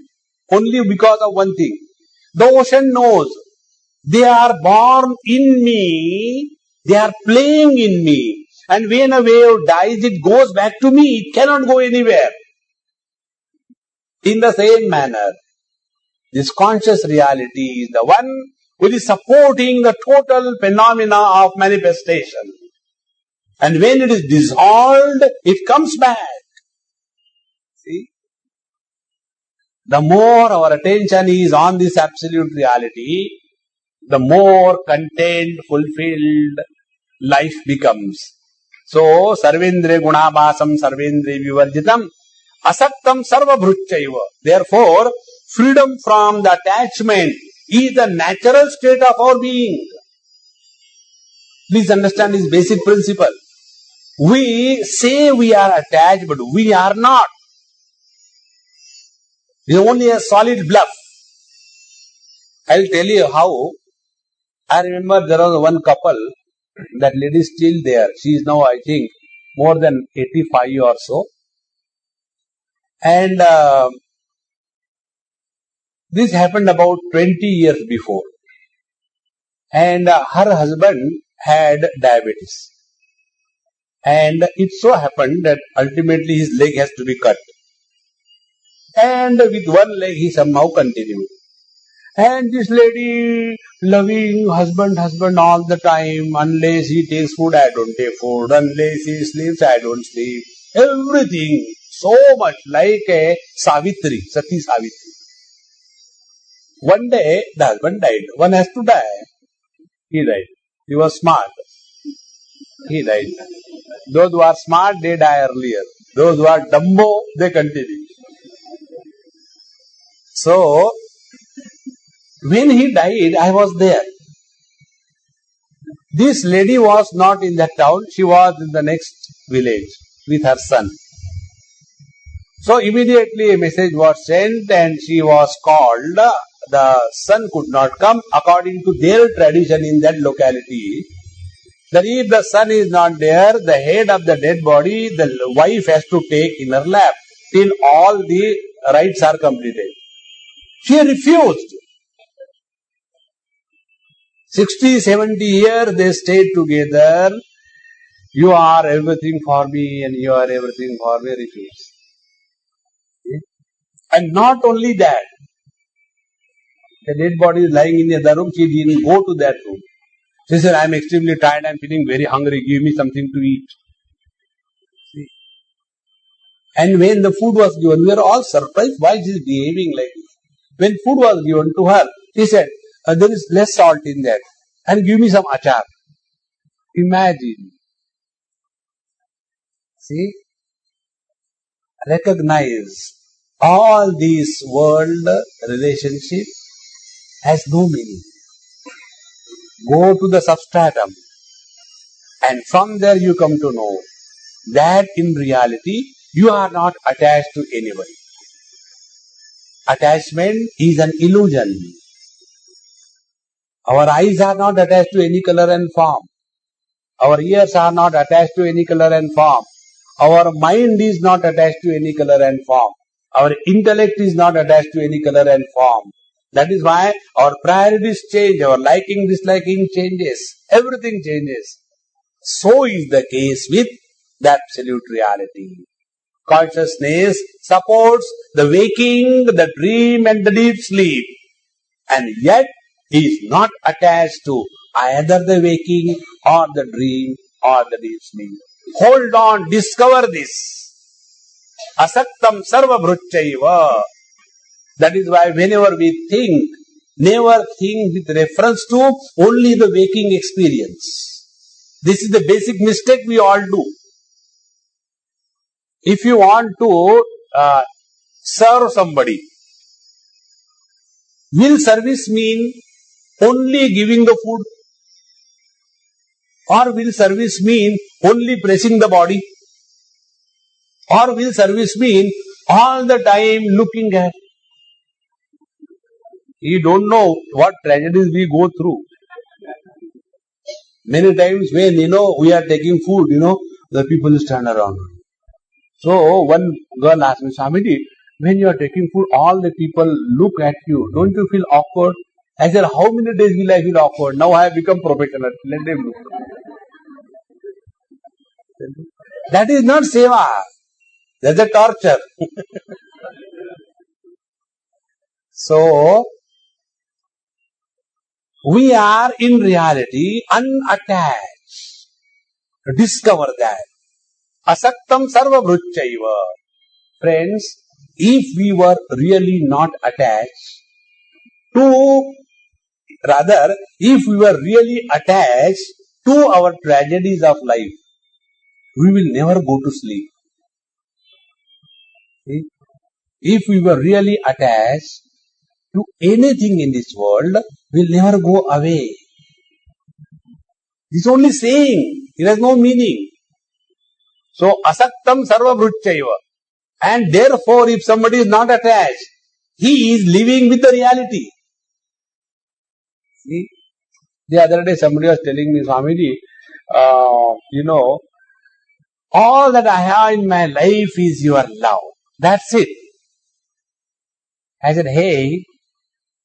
Only because of one thing. The ocean knows they are born in me, they are playing in me. And when a wave dies, it goes back to me. It cannot go anywhere. In the same manner, this conscious reality is the one which is supporting the total phenomena of manifestation. And when it is dissolved, it comes back. See? The more our attention is on this absolute reality, the more content, fulfilled life becomes. So, sarvendriya gunabhasam, sarvendriya vivarjitam, asaktam sarva bhruchaiva. Therefore, freedom from the attachment is the natural state of our being. Please understand this basic principle. We say we are attached, but we are not. It is only a solid bluff. I will tell you how. I remember there was one couple, that lady is still there. She is now, I think, more than 85 or so. And this happened about 20 years before. And her husband had diabetes. And it so happened that ultimately his leg has to be cut. And with one leg he somehow continued. And this lady loving husband all the time. Unless he takes food, I don't take food. Unless he sleeps, I don't sleep. Everything so much like a Savitri, Sati Savitri. One day the husband died. One has to die. He died. He was smart. He died. Those who are smart, they die earlier. Those who are dumbo, they continue. So, when he died, I was there. This lady was not in that town. She was in the next village with her son. So, immediately a message was sent and she was called. The son could not come. According to their tradition in that locality, that if the son is not there, the head of the dead body, the wife has to take in her lap till all the rites are completed. She refused. 60, 70 years they stayed together. You are everything for me and you are everything for me. Refused. And not only that, the dead body is lying in the other room. She didn't go to that room. She said, I am extremely tired, I am feeling very hungry, give me something to eat. See? And when the food was given, we were all surprised why she is behaving like this. When food was given to her, she said, there is less salt in that, and give me some achar. Imagine. See? Recognize all these world relationship has no meaning. Go to the substratum and from there you come to know that in reality you are not attached to anyone. Attachment is an illusion. Our eyes are not attached to any color and form. Our ears are not attached to any color and form. Our mind is not attached to any color and form. Our intellect is not attached to any color and form. That is why our priorities change, our liking, disliking changes. Everything changes. So is the case with the absolute reality. Consciousness supports the waking, the dream and the deep sleep. And yet is not attached to either the waking or the dream or the deep sleep. Hold on, discover this. Asaktam sarva bhruchaiva. That is why whenever we think, never think with reference to only the waking experience. This is the basic mistake we all do. If you want to serve somebody, will service mean only giving the food? Or will service mean only pressing the body? Or will service mean all the time looking at? You don't know what tragedies we go through. Many times when, we are taking food, the people stand around. So one girl asked me, Swamiji, when you are taking food, all the people look at you. Don't you feel awkward? I said, how many days will I feel awkward? Now I have become professional. Let them look. That is not seva. That's a torture. So, we are in reality unattached. Discover that. Asaktam sarva bhruchaiva. Friends, if we were really not attached to, rather, if we were really attached to our tragedies of life, we will never go to sleep. See? If we were really attached to anything in this world, we will never go away. This is only saying. It has no meaning. So, asaktam sarva bhruchaiva. And therefore, if somebody is not attached, he is living with the reality. See? The other day somebody was telling me, Swamiji, all that I have in my life is your love. That's it. I said, hey,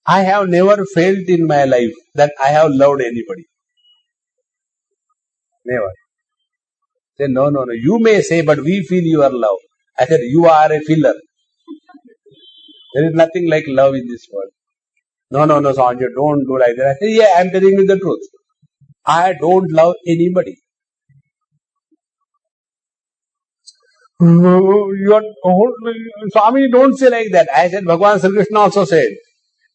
I have never felt in my life that I have loved anybody. Never. I said, no. You may say, but we feel your love. I said, you are a filler. There is nothing like love in this world. No, Sanjay, don't do like that. I said, yeah, I am telling you the truth. I don't love anybody. Swami, don't say like that. I said, Bhagavan Sri Krishna also said,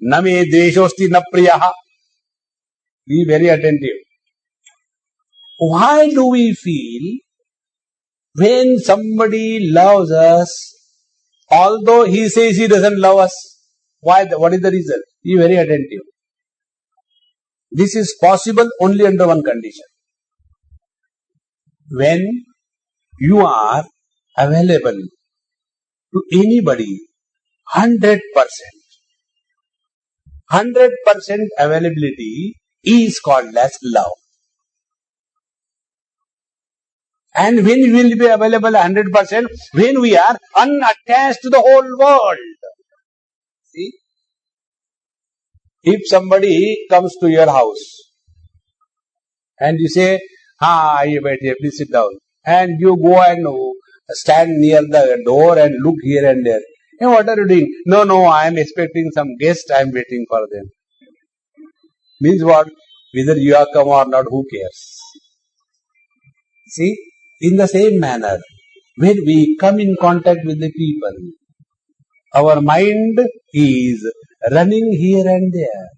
Name dveshosti na priyaha. Be very attentive. Why do we feel when somebody loves us, although he says he doesn't love us? Why? What is the reason? Be very attentive. This is possible only under one condition. When you are available to anybody 100%. 100% availability is called as love. And when we will be available 100%, when we are unattached to the whole world. See? If somebody comes to your house and you say, please sit down. And you go and stand near the door and look here and there. Hey, what are you doing? No, I am expecting some guest, I am waiting for them. Means what? Whether you are come or not, who cares? See? In the same manner, when we come in contact with the people, our mind is running here and there.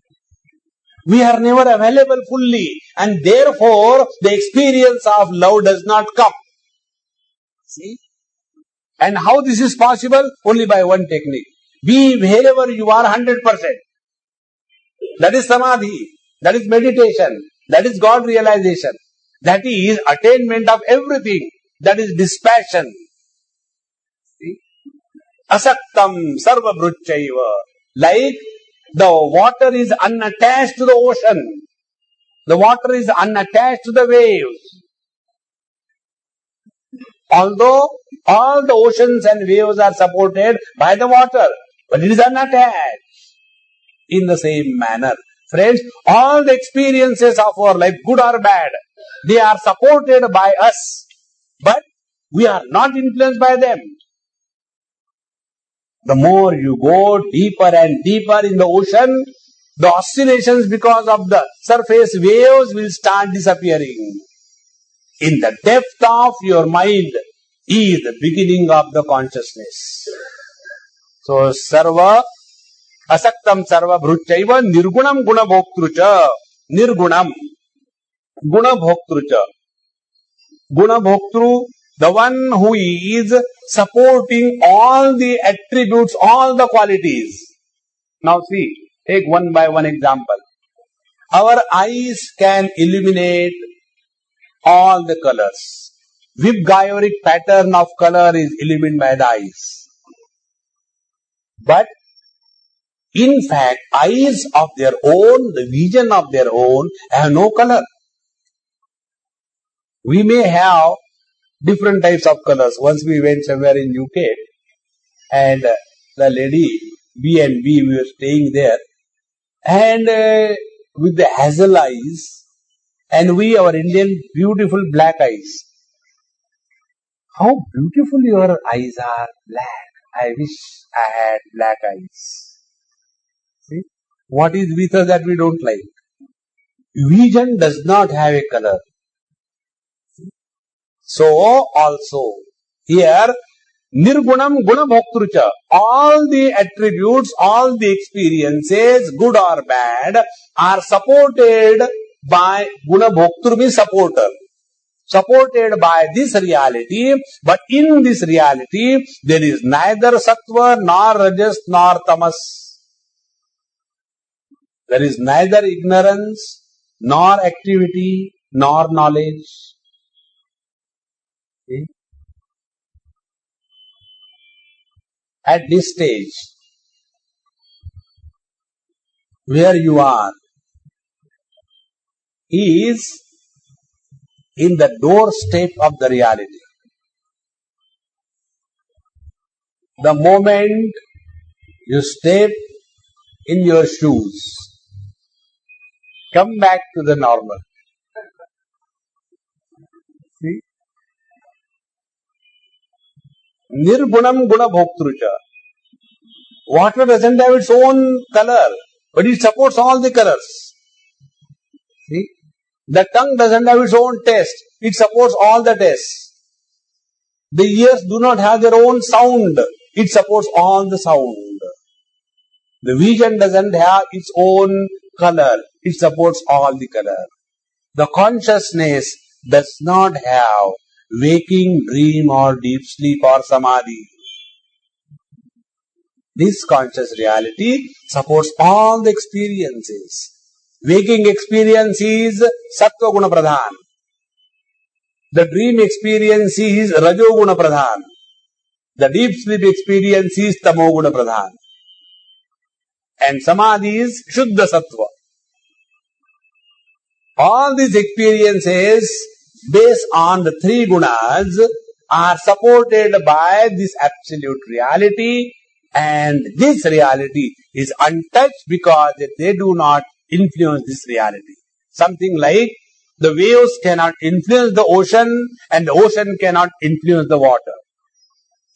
We are never available fully, and therefore the experience of love does not come. See? And how this is possible? Only by one technique. Be wherever you are 100%. That is samadhi. That is meditation. That is God realization. That is attainment of everything. That is dispassion. See? Asaktam sarva bhruchaiva. Like The water is unattached to the ocean. The water is unattached to the waves. Although all the oceans and waves are supported by the water, but it is unattached. In the same manner, friends, all the experiences of our life, good or bad, they are supported by us, but we are not influenced by them. The more you go deeper and deeper in the ocean, the oscillations because of the surface waves will start disappearing. In the depth of your mind is the beginning of the consciousness. So, sarva asaktam sarva bhruchaiva nirgunam gunabhoktrucha. Nirgunam gunabhoktrucha. Gunabhoktru, the one who is supporting all the attributes, all the qualities. Now see, take one by one example. Our eyes can illuminate all the colors. Vibgayoric pattern of color is illuminated by the eyes. But in fact, eyes of their own, the vision of their own, have no color. We may have different types of colors. Once we went somewhere in UK and the lady B&B, we were staying there, and with the hazel eyes, and we, our Indian, beautiful black eyes. How beautiful your eyes are, black. I wish I had black eyes. See, what is with us that we don't like? Vision does not have a color. So also here, nirgunam gunabhoktrucha, all the attributes, all the experiences, good or bad, are supported by gunabhoktru, means supporter. Supported by this reality, but in this reality, there is neither sattva, nor rajas, nor tamas. There is neither ignorance, nor activity, nor knowledge. See? At this stage, where you are, is in the doorstep of the reality. The moment you step in your shoes, come back to the normal. See? Nirgunam gunabhoktrucha. Water doesn't have its own color, but it supports all the colors. See? The tongue doesn't have its own taste. It supports all the tastes. The ears do not have their own sound. It supports all the sound. The vision doesn't have its own color. It supports all the color. The consciousness does not have waking, dream or deep sleep or samadhi. This conscious reality supports all the experiences. Waking experience is sattva guna pradhan. The dream experience is rajo guna pradhan. The deep sleep experience is tamo guna pradhan. And samadhi is shuddha sattva. All these experiences based on the three gunas are supported by this absolute reality, and this reality is untouched because they do not influence this reality. Something like the waves cannot influence the ocean and the ocean cannot influence the water.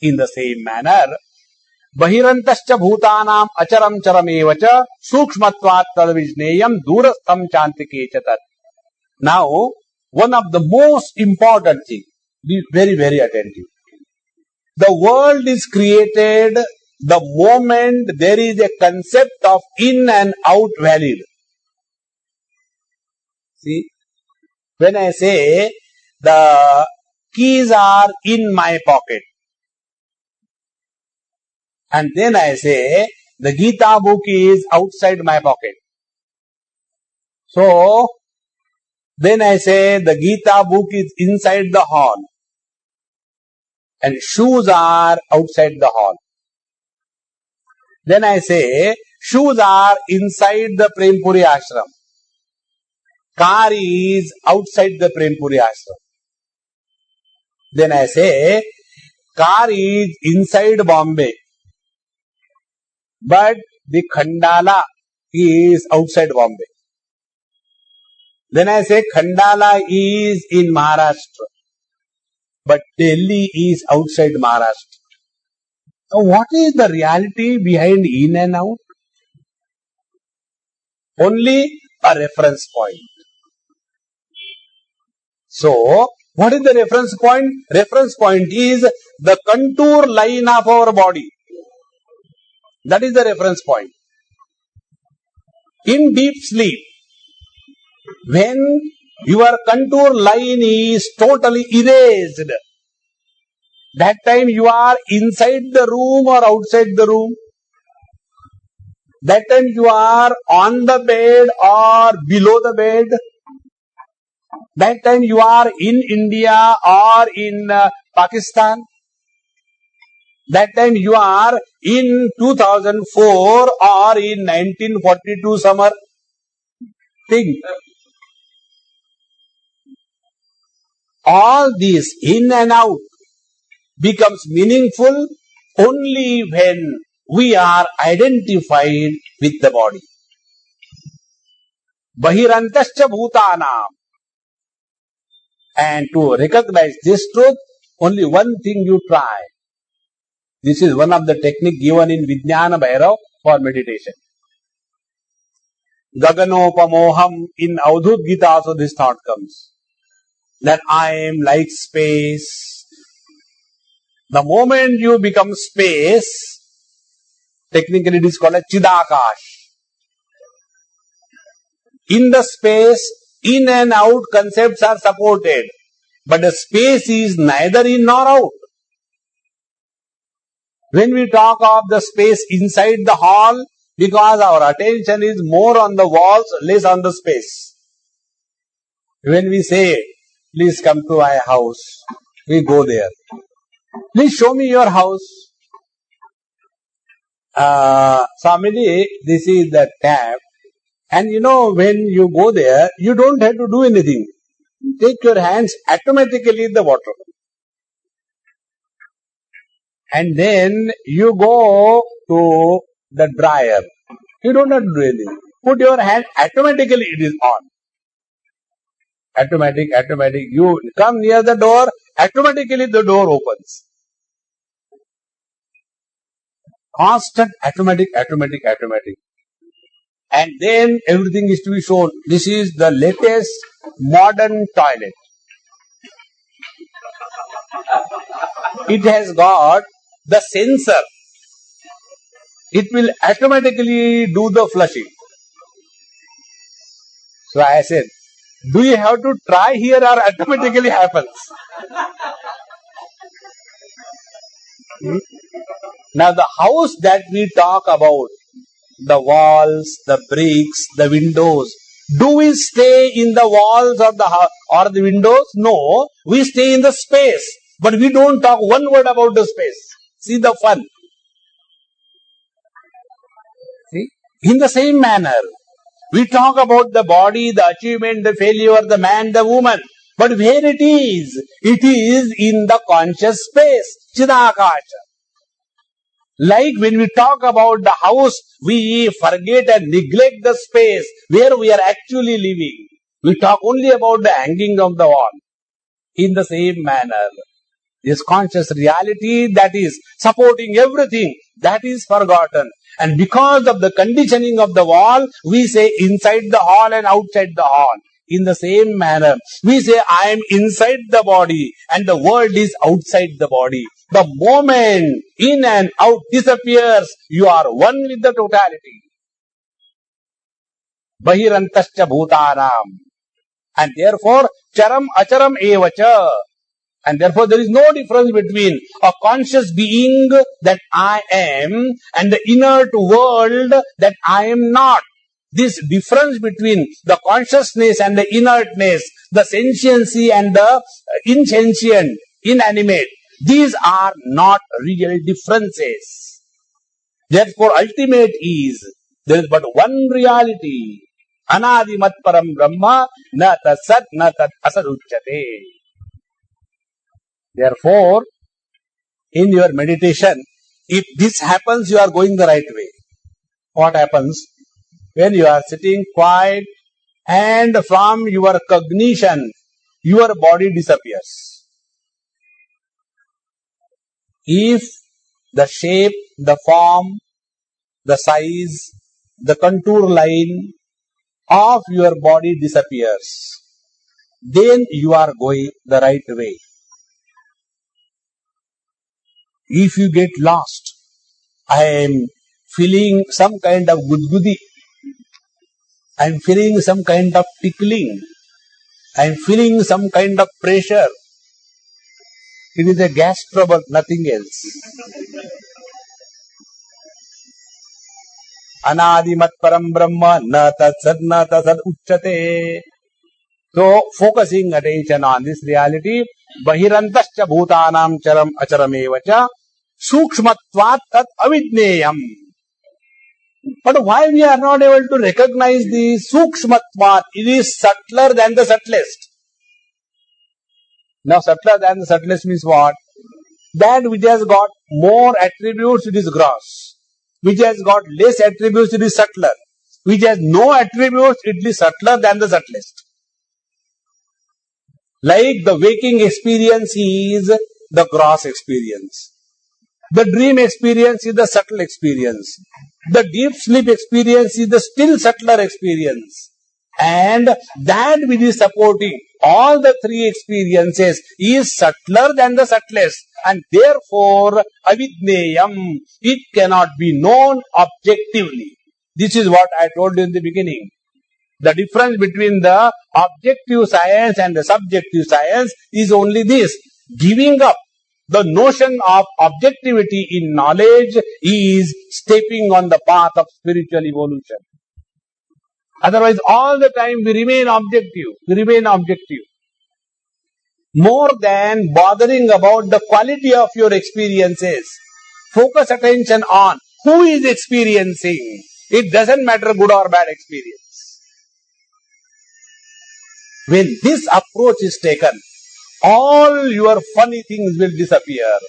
In the same manner, bahirantascha bhutanam acharam charamevacha sukshmatvat tadvijneyam durastham chantike chatat. Now, one of the most important things, be very, very attentive. The world is created the moment there is a concept of in and out valid. See, when I say the keys are in my pocket, and then I say the Gita book is outside my pocket. So, then I say the Gita book is inside the hall, and shoes are outside the hall. Then I say shoes are inside the Prempuri ashram. Car is outside the Prempuri ashram. Then I say, car is inside Bombay, but the Khandala is outside Bombay. Then I say, Khandala is in Maharashtra, but Delhi is outside Maharashtra. Now, what is the reality behind in and out? Only a reference point. So, what is the reference point? Reference point is the contour line of our body. That is the reference point. In deep sleep, when your contour line is totally erased, that time you are inside the room or outside the room. That time you are on the bed or below the bed. That time you are in India or in Pakistan. That time you are in 2004 or in 1942 summer. Think. All this in and out becomes meaningful only when we are identified with the body. Bahirantascha bhutanam. And to recognize this truth, only one thing you try. This is one of the technique given in Vijnana Bhairav for meditation. Gaganopamoham, in Avadhut Gita also this thought comes. That I am like space. The moment you become space, technically it is called a Chidakash. In the space, in and out concepts are supported, but the space is neither in nor out. When we talk of the space inside the hall, because our attention is more on the walls, less on the space. When we say, please come to my house, we go there. Please show me your house. Swamiji, this is the tap. And when you go there, you don't have to do anything. Take your hands, automatically the water. And then you go to the dryer. You don't have to do anything. Put your hand, automatically it is on. Automatic. You come near the door, automatically the door opens. Constant automatic. And then everything is to be shown. This is the latest modern toilet. It has got the sensor. It will automatically do the flushing. So I said, do you have to try here or automatically happens? Now the house that we talk about, the walls, the bricks, the windows, do we stay in the walls of the house or the windows? No, we stay in the space. But we don't talk one word about the space. See the fun. See? In the same manner, we talk about the body, the achievement, the failure, the man, the woman. But where it is in the conscious space, Chidakasha. Like when we talk about the house, we forget and neglect the space where we are actually living. We talk only about the hanging of the wall. In the same manner, this conscious reality that is supporting everything, that is forgotten. And because of the conditioning of the wall, we say inside the hall and outside the hall. In the same manner, we say I am inside the body and the world is outside the body. The moment in and out disappears, you are one with the totality. Bahirantascha bhutanam. And therefore, charam acharam evacha. And therefore, there is no difference between a conscious being that I am and the inert world that I am not. This difference between the consciousness and the inertness, the sentiency and the insentient, inanimate, these are not real differences. Therefore, ultimate is There is but one reality. Anadimat param brahma na tat sat na tat asad uchyate. Therefore, in your meditation, if this happens, you are going the right way. What happens? When you are sitting quiet and from your cognition, your body disappears. If the shape, the form, the size, the contour line of your body disappears, then you are going the right way. If you get lost, I am feeling some kind of gudgudi, I am feeling some kind of tickling, I am feeling some kind of pressure. It is a gas trouble, nothing else. Anadimat param brahma na tat sat uchyate. So, focusing attention on this reality, bahirantascha bhutanam charam acharamevacha sukshmatvat tat avidneyam. But why we are not able to recognize the sukshmatvat? It is subtler than the subtlest. Now, subtler than the subtlest means what? That which has got more attributes, it is gross. Which has got less attributes, it is subtler. Which has no attributes, it is subtler than the subtlest. Like the waking experience is the gross experience. The dream experience is the subtle experience. The deep sleep experience is the still subtler experience. And that which is supporting all the three experiences is subtler than the subtlest. And therefore, avidneyam, it cannot be known objectively. This is what I told you in the beginning. The difference between the objective science and the subjective science is only this. Giving up the notion of objectivity in knowledge is stepping on the path of spiritual evolution. Otherwise, all the time we remain objective. We remain objective. More than bothering about the quality of your experiences, focus attention on who is experiencing. It doesn't matter good or bad experience. When this approach is taken, all your funny things will disappear.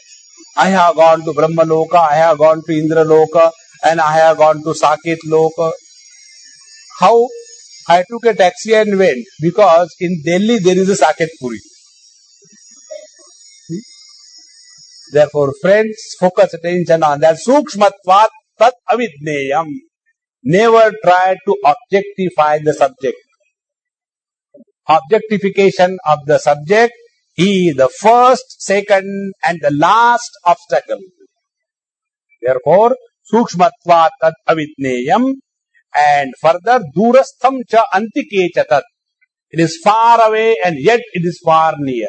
I have gone to Brahma Loka, I have gone to Indra Loka, and I have gone to Saket Loka. How? I took a taxi and went, because in Delhi there is a Saket Puri. Therefore, friends, focus attention on that. Sukshmatvat tat avidneyam. Never try to objectify the subject. Objectification of the subject is the first, second, and the last obstacle. Therefore, sukshmatvat tat avidneyam. And further, durastham cha antike cha tat. It is far away and yet it is far near.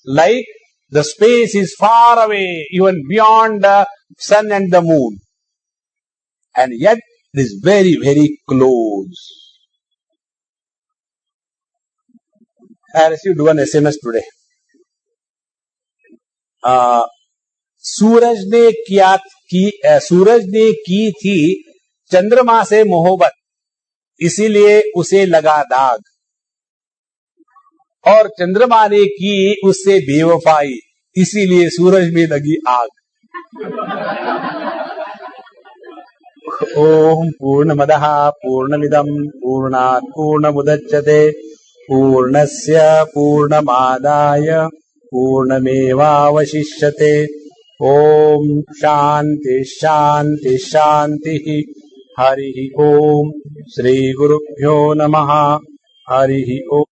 Like the space is far away, even beyond the sun and the moon. And yet it is very, very close. I received one SMS today. सूरज ने की थी चंद्रमा से मोहब्बत, इसीलिए उसे लगा दाग, और चंद्रमा ने की उससे बेवफाई, इसीलिए सूरज में लगी आग. ओम पूर्णमदः पूर्णमिदं पूर्णात् पूर्णमुदच्यते पूर्णस्य पूर्णमादाय पूर्णमेवावशिष्यते. ओम शांति शांति शांति. हरि ओम. श्री गुरुभ्यो नमः. हरि ओम.